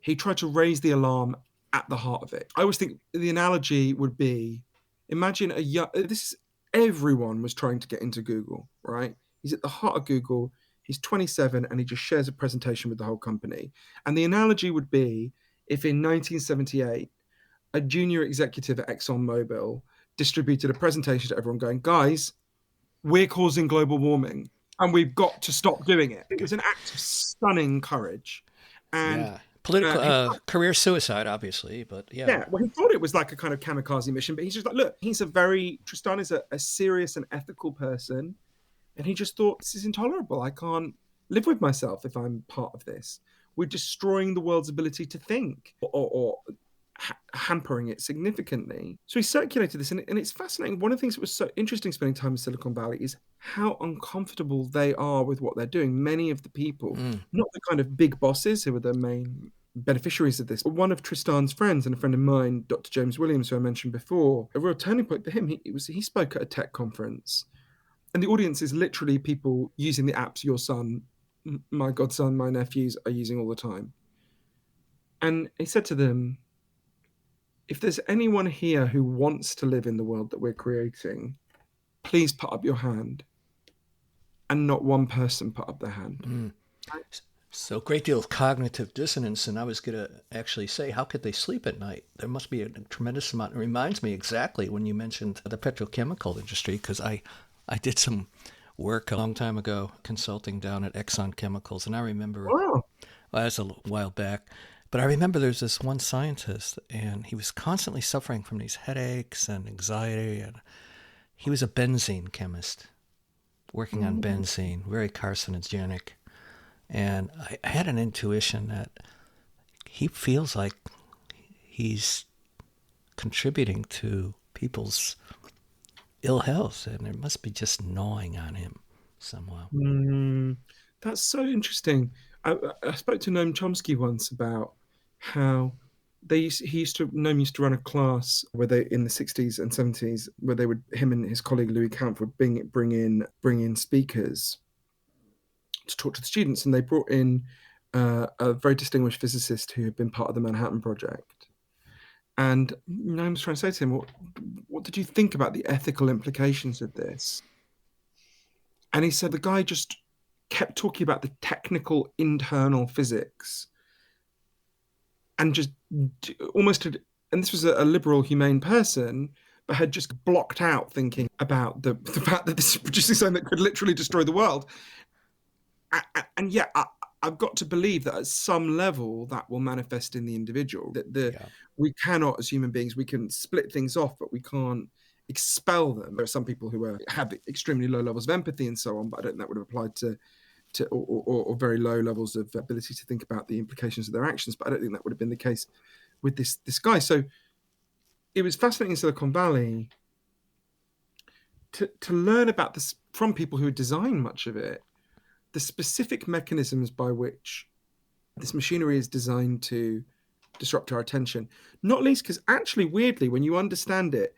he tried to raise the alarm at the heart of it. I always think the analogy would be, imagine everyone was trying to get into Google, right? He's at the heart of Google. He's 27 and he just shares a presentation with the whole company. And the analogy would be if in 1978, a junior executive at ExxonMobil distributed a presentation to everyone going, guys, we're causing global warming and we've got to stop doing it. It was an act of stunning courage. And political career suicide, obviously, but yeah, well, he thought it was like a kind of kamikaze mission, but he's just like, look, Tristan is a serious and ethical person. And he just thought, this is intolerable. I can't live with myself if I'm part of this. We're destroying the world's ability to think or hampering it significantly. So he circulated this, and it's fascinating. One of the things that was so interesting spending time in Silicon Valley is how uncomfortable they are with what they're doing. Many of the people, not the kind of big bosses who are the main beneficiaries of this, but one of Tristan's friends and a friend of mine, Dr. James Williams, who I mentioned before, a real turning point for him. He spoke at a tech conference, and the audience is literally people using the apps your son, my godson, my nephews are using all the time. And he said to them, if there's anyone here who wants to live in the world that we're creating, please put up your hand. And not one person put up their hand. So a great deal of cognitive dissonance, and I was going to actually say, how could they sleep at night? There must be a tremendous amount. It reminds me exactly when you mentioned the petrochemical industry, because I did some work a long time ago consulting down at Exxon Chemicals, and I remember, well, that's a while back, but I remember there's this one scientist, and he was constantly suffering from these headaches and anxiety, and he was a benzene chemist, working on benzene, very carcinogenic. And I had an intuition that he feels like he's contributing to people's ill health, and it must be just gnawing on him somehow. That's so interesting. I spoke to Noam Chomsky once about how Noam used to run a class where they, in the 60s and 70s, where they would, him and his colleague Louis Kampf would bring in speakers to talk to the students, and they brought in a very distinguished physicist who had been part of the Manhattan Project. And Noam was trying to say to him, what did you think about the ethical implications of this? And he said the guy just kept talking about the technical internal physics and just almost had, and this was a liberal, humane person, but had just blocked out thinking about the fact that this is producing something that could literally destroy the world. And yet, I've got to believe that at some level that will manifest in the individual. We cannot, as human beings, we can split things off, but we can't expel them. There are some people who have extremely low levels of empathy and so on, but I don't think that would have applied to or very low levels of ability to think about the implications of their actions. But I don't think that would have been the case with this guy. So it was fascinating in Silicon Valley to learn about this from people who design much of it, the specific mechanisms by which this machinery is designed to disrupt our attention, not least because actually, weirdly, when you understand it,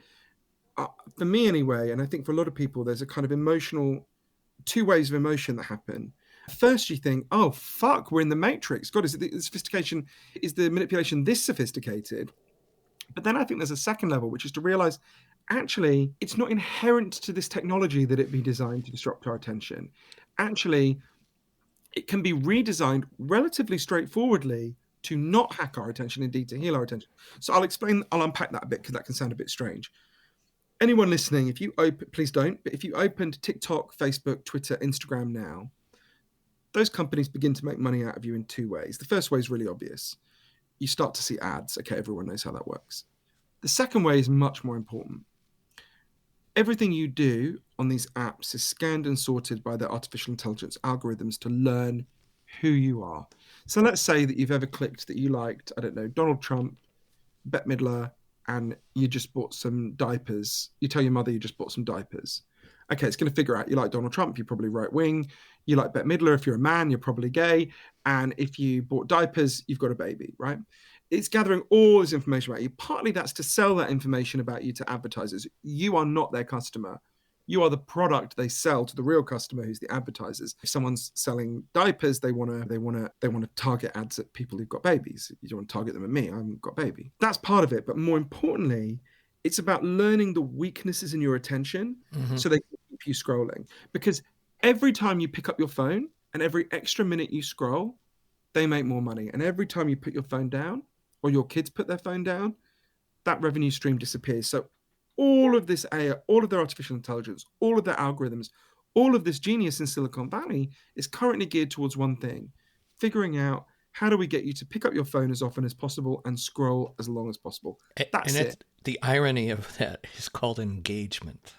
for me anyway, and I think for a lot of people, there's a kind of emotional, two ways of emotion that happen. First, you think, oh, fuck, we're in the Matrix. God, is it the sophistication, is the manipulation this sophisticated? But then I think there's a second level, which is to realize, actually, it's not inherent to this technology that it be designed to disrupt our attention. Actually, it can be redesigned relatively straightforwardly to not hack our attention, indeed to heal our attention. So I'll unpack that a bit because that can sound a bit strange. Anyone listening, if you open, please don't, but if you opened TikTok, Facebook, Twitter, Instagram now, those companies begin to make money out of you in two ways. The first way is really obvious. You start to see ads. Okay, everyone knows how that works. The second way is much more important. Everything you do on these apps is scanned and sorted by their artificial intelligence algorithms to learn who you are. So let's say that you've ever clicked that you liked, I don't know, Donald Trump, Bette Midler, and you just bought some diapers. You tell your mother you just bought some diapers. Okay, it's going to figure out you like Donald Trump, you're probably right wing. You like Bette Midler, if you're a man, you're probably gay. And if you bought diapers, you've got a baby, right? It's gathering all this information about you. Partly that's to sell that information about you to advertisers. You are not their customer. You are the product they sell to the real customer, who's the advertisers. If someone's selling diapers, they want to target ads at people who've got babies. You don't want to target them at me. I haven't got a baby. That's part of it. But more importantly, it's about learning the weaknesses in your attention so they can keep you scrolling. Because every time you pick up your phone and every extra minute you scroll, they make more money. And every time you put your phone down or your kids put their phone down, that revenue stream disappears. So all of this AI, all of their artificial intelligence, all of their algorithms, all of this genius in Silicon Valley is currently geared towards one thing: figuring out how do we get you to pick up your phone as often as possible and scroll as long as possible. That's it. The irony of that is called engagement.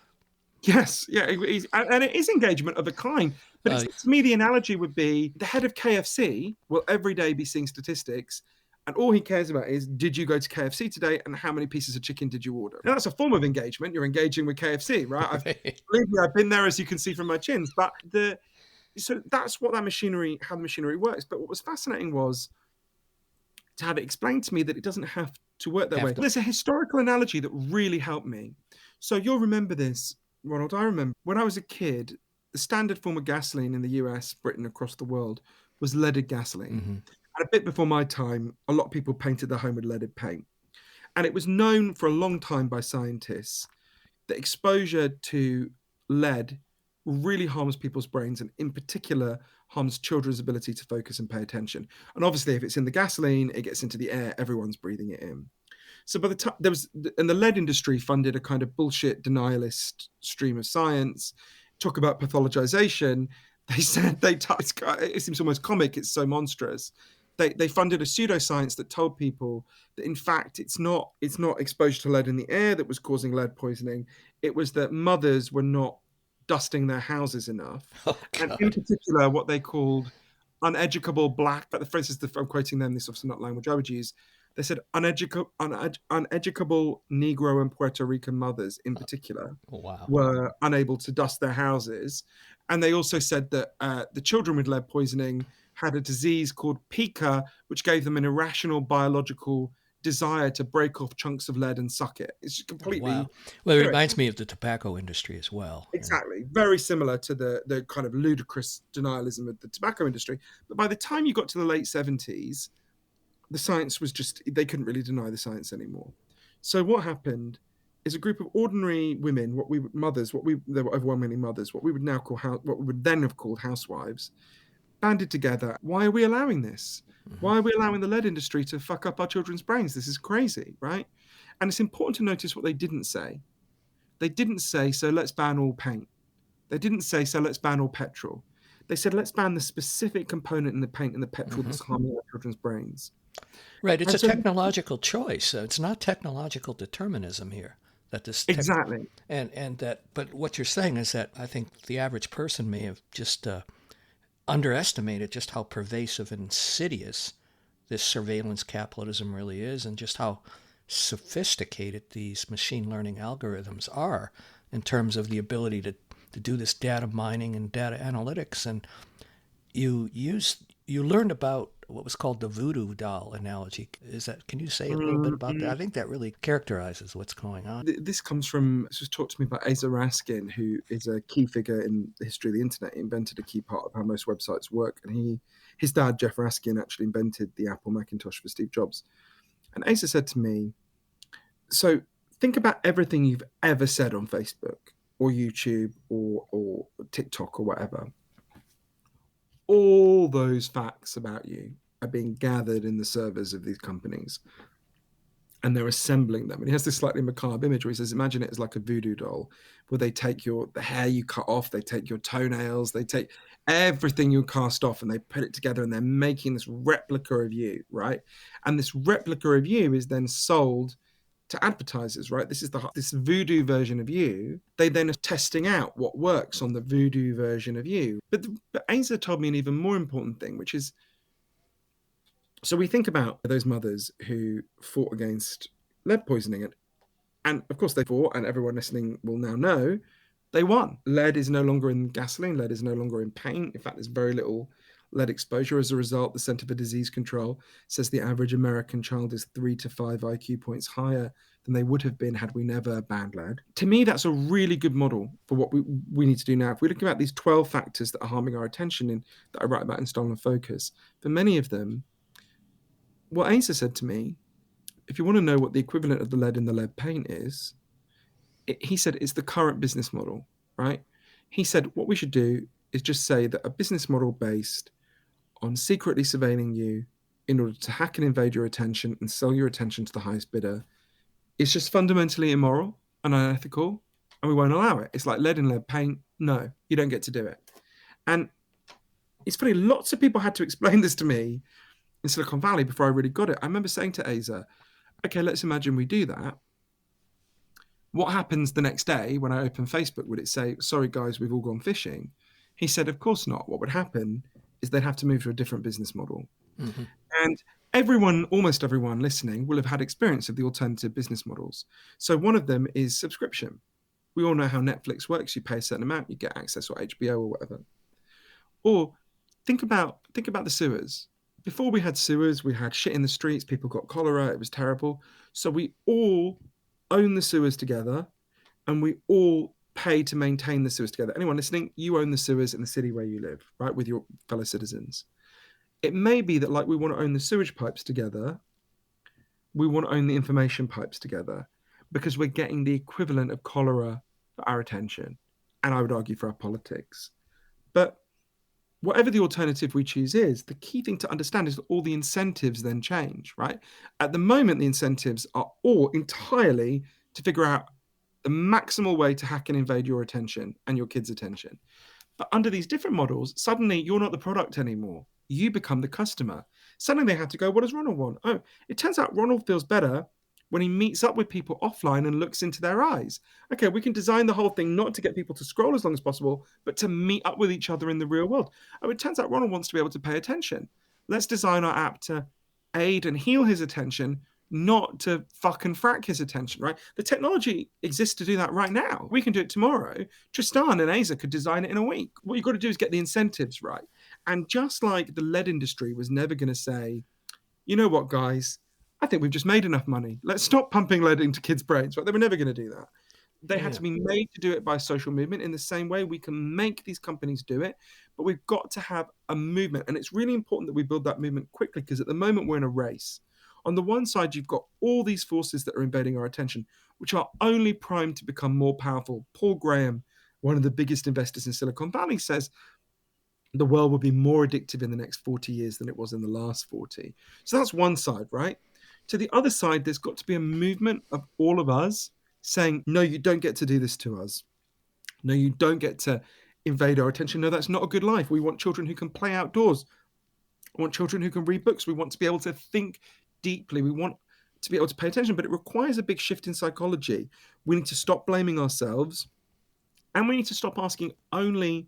Yes, yeah, and it is engagement of a kind. But to me, the analogy would be the head of KFC will every day be seeing statistics, and all he cares about is, did you go to KFC today, and how many pieces of chicken did you order? Now, that's a form of engagement. You're engaging with KFC, right? Believe me, I've been there, as you can see from my chins. But so that's what how the machinery works. But what was fascinating was to have it explained to me that it doesn't have to work that way. There's a historical analogy that really helped me. So you'll remember this, Ronald. I remember when I was a kid, the standard form of gasoline in the US, Britain, across the world was leaded gasoline. And a bit before my time, a lot of people painted their home with leaded paint. And it was known for a long time by scientists that exposure to lead really harms people's brains, and in particular harms children's ability to focus and pay attention. And obviously, if it's in the gasoline, it gets into the air, everyone's breathing it in. So by the time the lead industry funded a kind of bullshit denialist stream of science, talk about pathologization. They said it seems almost comic. It's so monstrous. They funded a pseudoscience that told people that in fact it's not exposure to lead in the air that was causing lead poisoning. It was that mothers were not dusting their houses enough, and in particular what they called uneducable black. But the phrase is, I'm quoting them, this is obviously not language I would use. They said uneducable Negro and Puerto Rican mothers in particular were unable to dust their houses. And they also said that the children with lead poisoning had a disease called pica, which gave them an irrational biological desire to break off chunks of lead and suck it. It's completely... Wow. Well, it reminds me of the tobacco industry as well. Exactly. Very similar to the kind of ludicrous denialism of the tobacco industry. But by the time you got to the late 70s, the science was they couldn't really deny the science anymore. So what happened is a group of ordinary women, they were overwhelmingly mothers, what we would then have called housewives, banded together. Why are we allowing this? Why are we allowing the lead industry to fuck up our children's brains? This is crazy, right? And it's important to notice what they didn't say. They didn't say, so let's ban all paint. They didn't say, so let's ban all petrol. They said, let's ban the specific component in the paint and the petrol that's harming our children's brains. Right. It's a technological choice. It's not technological determinism here. Exactly. But what you're saying is that I think the average person may have just underestimated just how pervasive and insidious this surveillance capitalism really is, and just how sophisticated these machine learning algorithms are in terms of the ability to do this data mining and data analytics. And you learned about what was called the voodoo doll analogy. Can you say a little bit about that? I think that really characterizes what's going on. This was taught to me by Asa Raskin, who is a key figure in the history of the internet. He invented a key part of how most websites work. And his dad, Jeff Raskin, actually invented the Apple Macintosh for Steve Jobs. And Asa said to me, so think about everything you've ever said on Facebook or YouTube or TikTok or whatever. All those facts about you are being gathered in the servers of these companies, and they're assembling them. And he has this slightly macabre image where he says, imagine it as like a voodoo doll, where they take the hair you cut off, they take your toenails, they take everything you cast off, and they put it together, and they're making this replica of you, right? And this replica of you is then sold to advertisers, right? This is this voodoo version of you. They then are testing out what works on the voodoo version of you. But Asa told me an even more important thing, which is, so we think about those mothers who fought against lead poisoning, and of course they fought, and everyone listening will now know they won. Lead is no longer in gasoline. Lead is no longer in paint. In fact, there's very little lead exposure. As a result, the Center for Disease Control says the average American child is 3 to 5 IQ points higher than they would have been had we never banned lead. To me, that's a really good model for what we need to do now. If we're looking at these 12 factors that are harming our attention that I write about in Stolen Focus, for many of them, what Asa said to me, if you want to know what the equivalent of the lead in the lead paint is, he said it's the current business model, right? He said what we should do is just say that a business model based on secretly surveilling you in order to hack and invade your attention and sell your attention to the highest bidder is just fundamentally immoral and unethical, and we won't allow it. It's like lead in lead paint. No, you don't get to do it. And it's funny, lots of people had to explain this to me in Silicon Valley before I really got it. I remember saying to Asa, okay, let's imagine we do that. What happens the next day when I open Facebook? Would it say, sorry guys, we've all gone fishing? He said, of course not. What would happen is they'd have to move to a different business model. Mm-hmm. And almost everyone listening will have had experience of the alternative business models. So one of them is subscription. We all know how Netflix works. You pay a certain amount, you get access, or HBO or whatever. Or think about the sewers. Before we had sewers, we had shit in the streets. People got cholera. It was terrible. So we all own the sewers together, and we all pay to maintain the sewers together. Anyone listening, you own the sewers in the city where you live, right, with your fellow citizens. It may be that, like, we want to own the sewage pipes together, we want to own the information pipes together, because we're getting the equivalent of cholera for our attention, and I would argue for our politics. But whatever the alternative we choose is, the key thing to understand is that all the incentives then change, right? At the moment, the incentives are all entirely to figure out the maximal way to hack and invade your attention and your kids' attention. But under these different models, suddenly you're not the product anymore. You become the customer. Suddenly they have to go, what does Ronald want? Oh, it turns out Ronald feels better when he meets up with people offline and looks into their eyes. Okay, we can design the whole thing not to get people to scroll as long as possible, but to meet up with each other in the real world. Oh, it turns out Ronald wants to be able to pay attention. Let's design our app to aid and heal his attention, not to fuck and frack his attention, right? The technology exists to do that right now. We can do it tomorrow. Tristan and Asa could design it in a week. What you've got to do is get the incentives right. And just like the lead industry was never going to say, you know what, guys, I think we've just made enough money. Let's stop pumping lead into kids' brains. Right? They were never going to do that. They had to be made to do it by social movement. In the same way, we can make these companies do it, but we've got to have a movement. And it's really important that we build that movement quickly, because at the moment we're in a race. On the one side, you've got all these forces that are invading our attention, which are only primed to become more powerful. Paul Graham, one of the biggest investors in Silicon Valley, says the world will be more addictive in the next 40 years than it was in the last 40. So that's one side, right? To the other side, there's got to be a movement of all of us saying, no, you don't get to do this to us. No, you don't get to invade our attention. No, that's not a good life. We want children who can play outdoors. We want children who can read books. We want to be able to think deeply. We want to be able to pay attention, but it requires a big shift in psychology. We need to stop blaming ourselves, and we need to stop asking only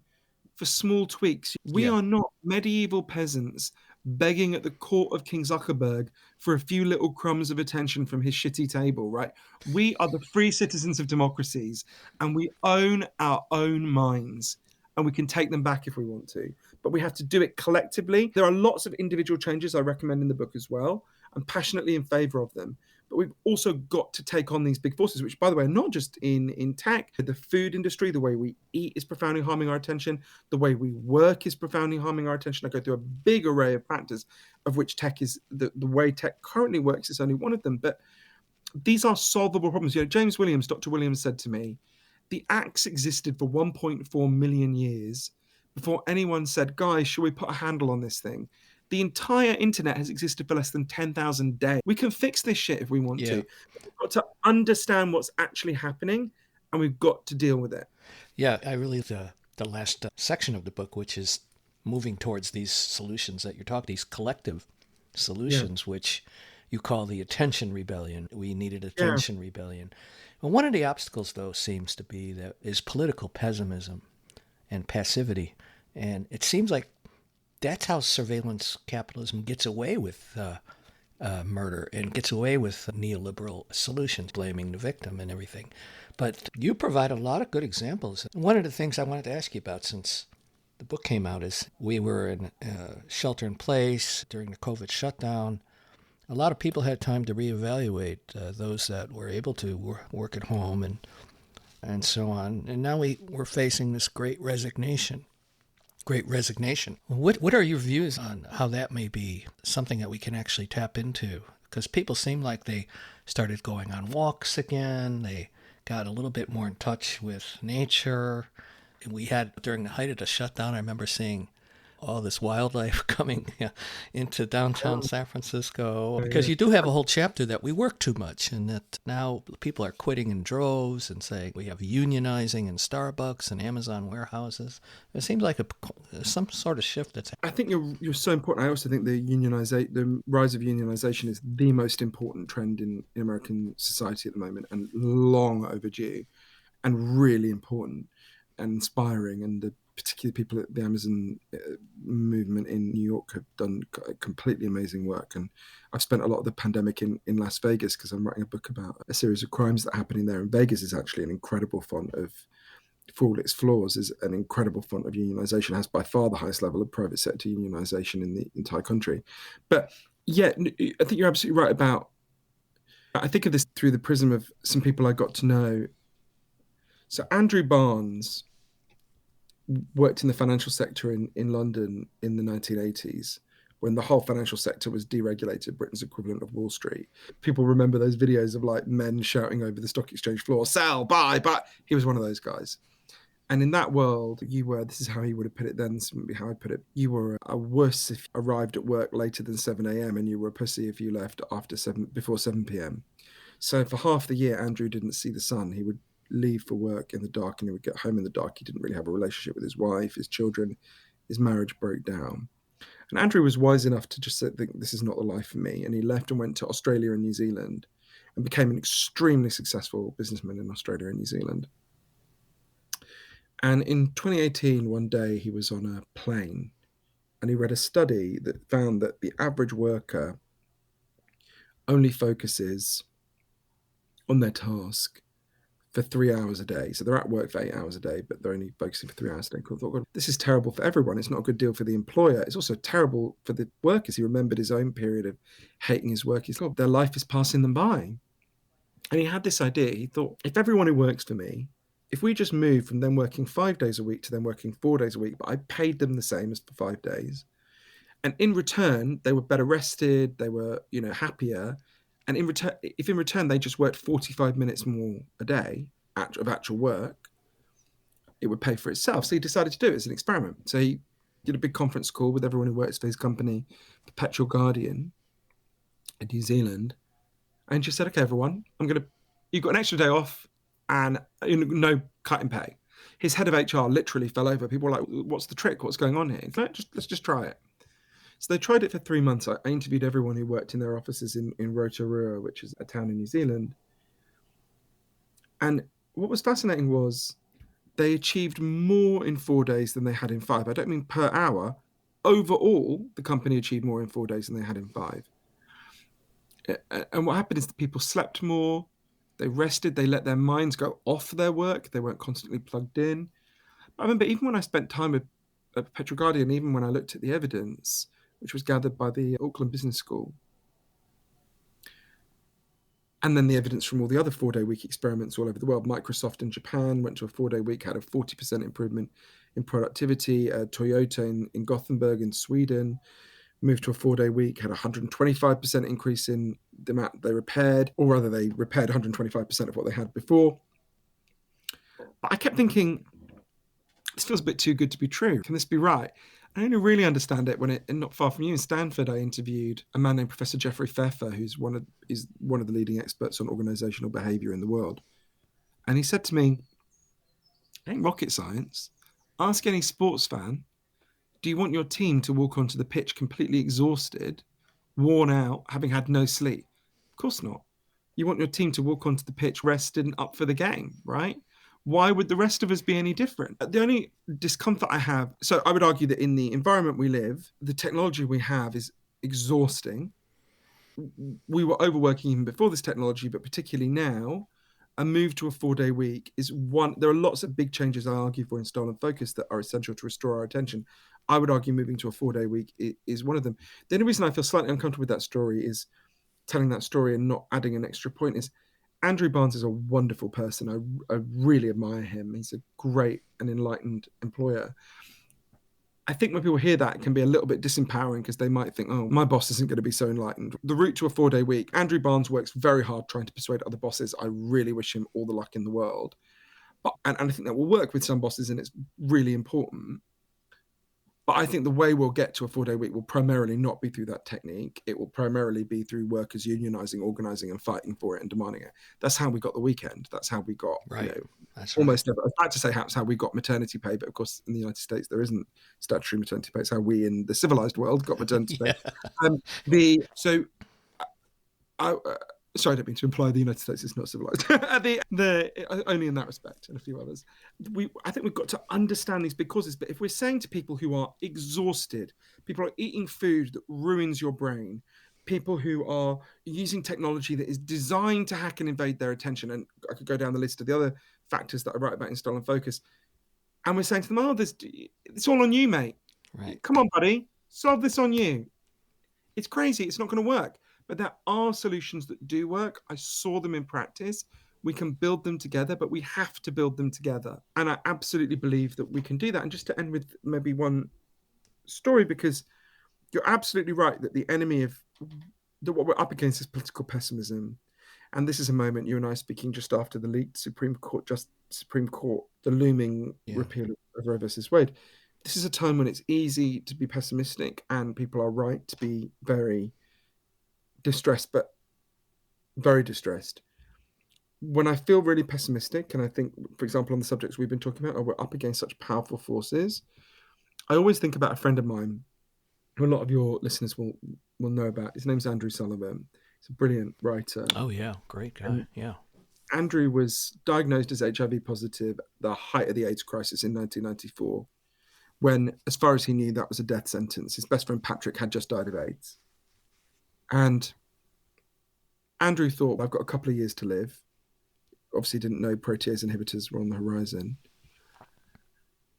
for small tweaks. We are not medieval peasants begging at the court of King Zuckerberg for a few little crumbs of attention from his shitty table, right? We are the free citizens of democracies, and we own our own minds, and we can take them back if we want to. But we have to do it collectively. There are lots of individual changes I recommend in the book as well. I'm passionately in favor of them. But we've also got to take on these big forces, which, by the way, are not just in tech. The food industry, the way we eat is profoundly harming our attention. The way we work is profoundly harming our attention. I go through a big array of factors, of which tech is the way tech currently works is only one of them. But these are solvable problems. James Williams, Dr. Williams said to me, the axe existed for 1.4 million years before anyone said, guys, should we put a handle on this thing? The entire internet has existed for less than 10,000 days. We can fix this shit if we want Yeah. to. We've got to understand what's actually happening, and we've got to deal with it. Yeah, I really the last section of the book, which is moving towards these solutions that you're talking, these collective solutions, which you call the attention rebellion. We needed attention rebellion. And one of the obstacles, though, seems to be that is political pessimism and passivity, and it seems like that's how surveillance capitalism gets away with murder and gets away with neoliberal solutions, blaming the victim and everything. But you provide a lot of good examples. One of the things I wanted to ask you about since the book came out is we were in shelter in place during the COVID shutdown. A lot of people had time to reevaluate those that were able to work at home and so on. And now we're facing this great resignation. Great resignation. What are your views on how that may be something that we can actually tap into? Because people seem like they started going on walks again. They got a little bit more in touch with nature. We had, during the height of the shutdown, I remember seeing all this wildlife coming into downtown San Francisco, because you do have a whole chapter that we work too much, and that now people are quitting in droves and saying we have unionizing in Starbucks and Amazon warehouses. It seems like some sort of shift that's happening. I think you're so important. I also think the rise of unionization is the most important trend in American society at the moment, and long overdue, and really important and inspiring. And particularly people at the Amazon movement in New York have done completely amazing work. And I've spent a lot of the pandemic in Las Vegas because I'm writing a book about a series of crimes that are happening there. And Vegas is actually an incredible font of, for all its flaws, is an incredible font of unionization. It has by far the highest level of private sector unionization in the entire country. But yeah, I think you're absolutely right about, I think of this through the prism of some people I got to know. So Andrew Barnes worked in the financial sector in London in the 1980s, when the whole financial sector was deregulated, Britain's equivalent of Wall Street. People remember those videos of like men shouting over the stock exchange floor, sell, buy, but he was one of those guys. And in that world, you were, this is how he would have put it then, this wouldn't be how I put it, you were a wuss if you arrived at work later than 7 a.m. and you were a pussy if you left before 7 p.m. So for half the year, Andrew didn't see the sun. He would leave for work in the dark and he would get home in the dark. He didn't really have a relationship with his wife, his children. His marriage broke down. And Andrew was wise enough to just say, this is not the life for me. And he left and went to Australia and New Zealand and became an extremely successful businessman in Australia and New Zealand. And in 2018, one day he was on a plane and he read a study that found that the average worker only focuses on their task for 3 hours a day. So they're at work for 8 hours a day, but they're only focusing for 3 hours a day. I thought, God, this is terrible for everyone. It's not a good deal for the employer. It's also terrible for the workers. He remembered his own period of hating his work. He thought their life is passing them by. And he had this idea. He thought, if everyone who works for me, if we just move from them working 5 days a week to them working 4 days a week, but I paid them the same as for 5 days, and in return, they were better rested, they were, happier. And if in return they just worked 45 minutes more a day of actual work, it would pay for itself. So he decided to do it as an experiment. So he did a big conference call with everyone who works for his company, Perpetual Guardian, in New Zealand, and just said, okay, everyone, you've got an extra day off and no cut in pay. His head of HR literally fell over. People were like, what's the trick? What's going on here? He's like, let's just try it. So they tried it for 3 months. I interviewed everyone who worked in their offices in Rotorua, which is a town in New Zealand. And what was fascinating was they achieved more in 4 days than they had in 5. I don't mean per hour. overall, the company achieved more in 4 days than they had in 5. And what happened is that people slept more, they rested, they let their minds go off their work, they weren't constantly plugged in. I remember even when I spent time at Petrograd, and even when I looked at the evidence, which was gathered by the Auckland Business School, and then the evidence from all the other 4-day week experiments all over the world. Microsoft in Japan went to a 4-day week, had a 40% improvement in productivity. Toyota in Gothenburg in Sweden moved to a 4-day week, had a 125% increase in the amount they repaired, or rather they repaired 125% of what they had before. But I kept thinking, this feels a bit too good to be true. Can this be right? I only really understand it when not far from you in Stanford, I interviewed a man named Professor Jeffrey Pfeffer, who's one of the leading experts on organizational behavior in the world. And he said to me, it ain't rocket science. Ask any sports fan, do you want your team to walk onto the pitch completely exhausted, worn out, having had no sleep? Of course not. You want your team to walk onto the pitch rested and up for the game, right? Why would the rest of us be any different? The only discomfort I have, so I would argue that in the environment we live, the technology we have is exhausting. We were overworking even before this technology, but particularly now, a move to a 4-day week is one. There are lots of big changes I argue for in Stolen Focus that are essential to restore our attention. I would argue moving to a 4-day week is one of them. The only reason I feel slightly uncomfortable with that story is telling that story and not adding an extra point is Andrew Barnes is a wonderful person. I really admire him. He's a great and enlightened employer. I think when people hear that, it can be a little bit disempowering because they might think, oh, my boss isn't going to be so enlightened. The route to a 4-day week, Andrew Barnes works very hard trying to persuade other bosses. I really wish him all the luck in the world. And I think that will work with some bosses and it's really important. But I think the way we'll get to a 4-day week will primarily not be through that technique. It will primarily be through workers unionizing, organizing, and fighting for it and demanding it. That's how we got the weekend. That's how we got, Right. That's almost never. I'd like to say that's how we got maternity pay, but of course in the United States there isn't statutory maternity pay. It's how we in the civilized world got maternity pay. Sorry, I don't mean to imply the United States is not civilized. Only in that respect and a few others. I think we've got to understand these big causes. But if we're saying to people who are exhausted, people are eating food that ruins your brain, people who are using technology that is designed to hack and invade their attention, and I could go down the list of the other factors that I write about in Stolen Focus, and we're saying to them, oh, it's all on you, mate. right. Come on, buddy, solve this on you. It's crazy. It's not going to work. But there are solutions that do work. I saw them in practice. We can build them together, but we have to build them together. And I absolutely believe that we can do that. And just to end with maybe one story, because you're absolutely right that the enemy of what we're up against is political pessimism. And this is a moment you and I are speaking just after the leaked Supreme Court, the looming repeal of Roe versus Wade. This is a time when it's easy to be pessimistic, and people are right to be very distressed, but very distressed. When I feel really pessimistic, and I think, for example, on the subjects we've been talking about, we're up against such powerful forces, I always think about a friend of mine who a lot of your listeners will know about. His name's Andrew Sullivan. He's a brilliant writer. Oh, yeah. Great guy. And yeah. Andrew was diagnosed as HIV positive at the height of the AIDS crisis in 1994, when, as far as he knew, that was a death sentence. His best friend Patrick had just died of AIDS. And Andrew thought, I've got a couple of years to live. Obviously didn't know protease inhibitors were on the horizon.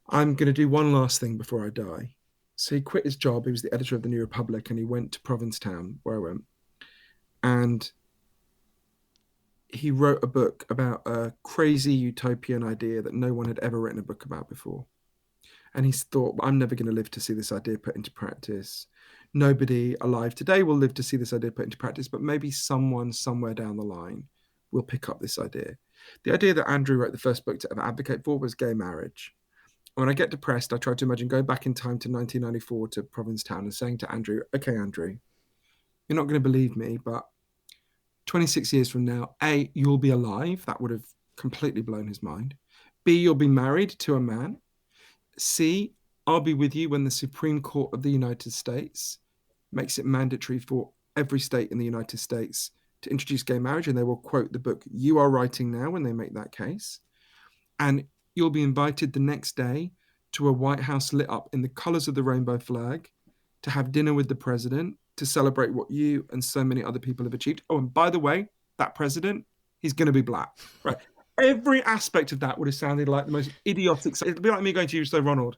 I'm going to do one last thing before I die. So he quit his job. He was the editor of the New Republic, and he went to Provincetown, where I went. And he wrote a book about a crazy utopian idea that no one had ever written a book about before. And he thought, I'm never going to live to see this idea put into practice. Nobody alive today will live to see this idea put into practice, but maybe someone somewhere down the line will pick up this idea. The idea that Andrew wrote the first book to ever advocate for was gay marriage. When I get depressed, I try to imagine going back in time to 1994 to Provincetown and saying to Andrew, okay, Andrew, you're not going to believe me, but 26 years from now, A, you'll be alive. That would have completely blown his mind. B, you'll be married to a man. C, I'll be with you when the Supreme Court of the United States makes it mandatory for every state in the United States to introduce gay marriage, and they will quote the book you are writing now when they make that case. And you'll be invited the next day to a White House lit up in the colors of the rainbow flag to have dinner with the president to celebrate what you and so many other people have achieved. Oh, and by the way, that president, he's going to be black, right? Every aspect of that would have sounded like the most idiotic. It'd be like me going to you, so Ronald,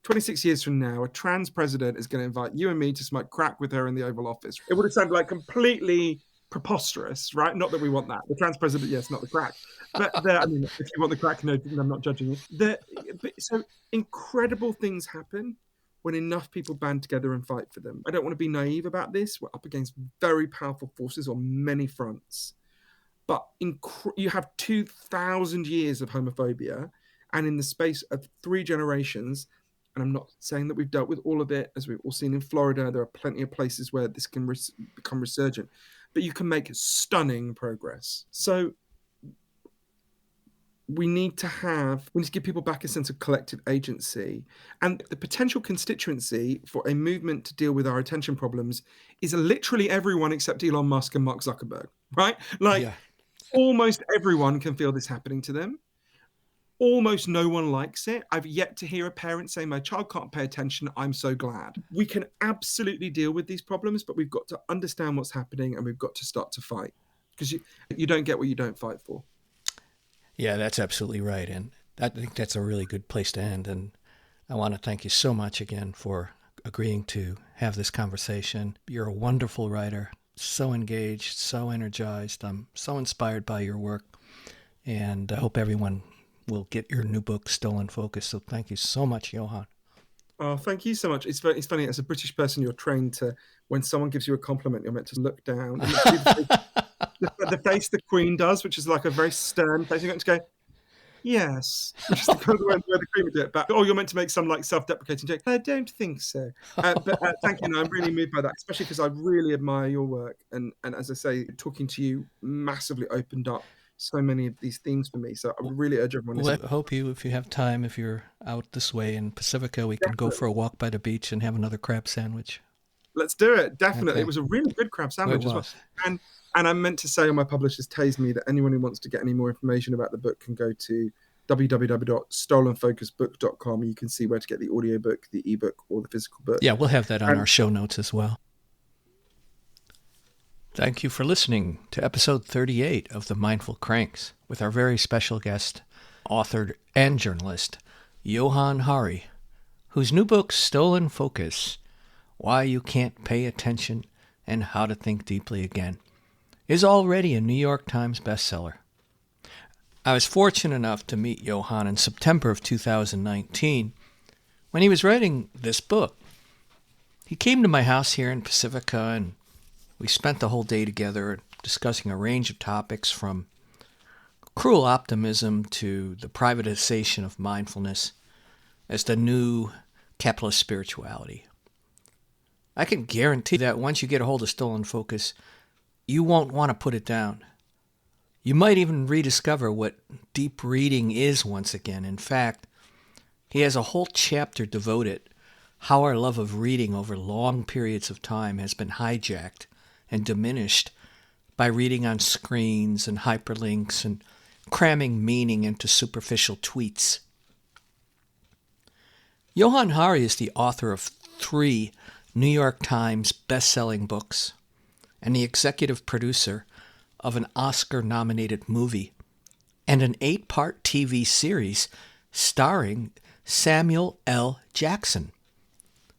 26 years from now, a trans president is going to invite you and me to smoke crack with her in the Oval Office. It would have sounded like completely preposterous, right? Not that we want that. The trans president, yes, not the crack. But I mean, if you want the crack, no, I'm not judging you. So incredible things happen when enough people band together and fight for them. I don't want to be naive about this. We're up against very powerful forces on many fronts. But you have 2,000 years of homophobia, and in the space of 3 generations, and I'm not saying that we've dealt with all of it, as we've all seen in Florida, there are plenty of places where this can become resurgent, but you can make stunning progress. So we need to give people back a sense of collective agency. And the potential constituency for a movement to deal with our attention problems is literally everyone except Elon Musk and Mark Zuckerberg, right? Almost everyone can feel this happening to them. Almost no one likes it. I've yet to hear a parent say, my child can't pay attention, I'm so glad. We can absolutely deal with these problems, but we've got to understand what's happening and we've got to start to fight, because you don't get what you don't fight for. Yeah, that's absolutely right. And I think that's a really good place to end. And I want to thank you so much again for agreeing to have this conversation. You're a wonderful writer, so engaged, so energized. I'm so inspired by your work. And I hope everyone will get your new book, Stolen Focus. So thank you so much, Johann. Oh, thank you so much. It's funny, as a British person, you're trained to, when someone gives you a compliment, you're meant to look down. And the face the Queen does, which is like a very stern face. You're going to go, yes, which is the kind of way the Queen would do it. But, you're meant to make some like self-deprecating joke. I don't think so. But thank you. No, I'm really moved by that, especially because I really admire your work. And as I say, talking to you massively opened up so many of these themes for me. So I would really urge everyone to listen. I hope if you have time, if you're out this way in Pacifica, we can go for a walk by the beach and have another crab sandwich. Let's do it. Definitely. Okay. It was a really good crab sandwich as well. And I meant to say on my publishers tased me that anyone who wants to get any more information about the book can go to www.stolenfocusbook.com. You can see where to get the audiobook, the ebook, or the physical book. Yeah, we'll have that on our show notes as well. Thank you for listening to episode 38 of The Mindful Cranks with our very special guest, author and journalist, Johann Hari, whose new book, Stolen Focus, Why You Can't Pay Attention and How to Think Deeply Again, is already a New York Times bestseller. I was fortunate enough to meet Johann in September of 2019 when he was writing this book. He came to my house here in Pacifica, and we spent the whole day together discussing a range of topics from cruel optimism to the privatization of mindfulness as the new capitalist spirituality. I can guarantee that once you get a hold of Stolen Focus, you won't want to put it down. You might even rediscover what deep reading is once again. In fact, he has a whole chapter devoted how our love of reading over long periods of time has been hijacked and diminished by reading on screens and hyperlinks and cramming meaning into superficial tweets. Johann Hari is the author of 3 New York Times best-selling books and the executive producer of an Oscar-nominated movie and an 8-part TV series starring Samuel L. Jackson.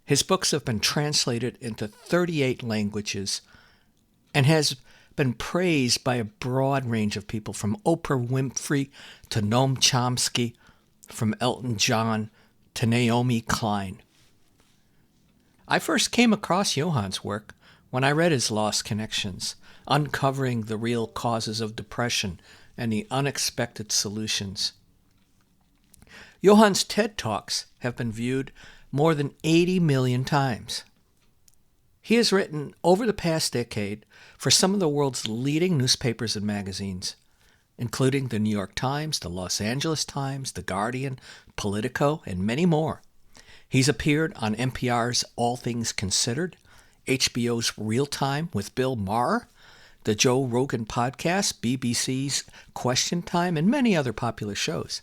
His books have been translated into 38 languages and has been praised by a broad range of people, from Oprah Winfrey to Noam Chomsky, from Elton John to Naomi Klein. I first came across Johann's work when I read his Lost Connections, uncovering the real causes of depression and the unexpected solutions. Johann's TED Talks have been viewed more than 80 million times. He has written over the past decade for some of the world's leading newspapers and magazines, including the New York Times, the Los Angeles Times, The Guardian, Politico, and many more. He's appeared on NPR's All Things Considered, HBO's Real Time with Bill Maher, the Joe Rogan podcast, BBC's Question Time, and many other popular shows.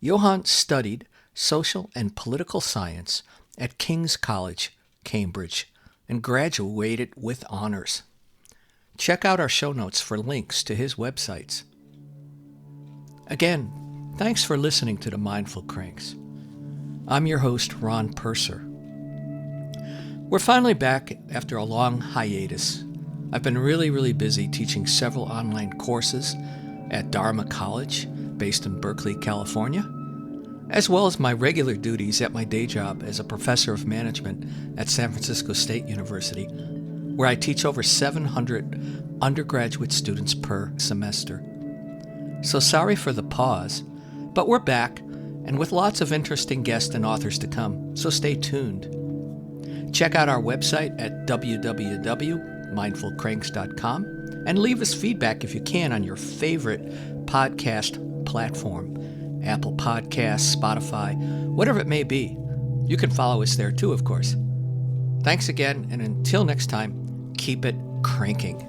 Johann studied social and political science at King's College, Cambridge and graduated with honors. Check out our show notes for links to his websites. Again, thanks for listening to the Mindful Cranks. I'm your host, Ron Purser. We're finally back after a long hiatus. I've been really busy teaching several online courses at Dharma College, based in Berkeley, California, as well as my regular duties at my day job as a professor of management at San Francisco State University, where I teach over 700 undergraduate students per semester. So sorry for the pause, but we're back, and with lots of interesting guests and authors to come, so stay tuned. Check out our website at www.mindfulcranks.com and leave us feedback if you can on your favorite podcast platform, Apple Podcasts, Spotify, whatever it may be. You can follow us there too, of course. Thanks again, and until next time, keep it cranking.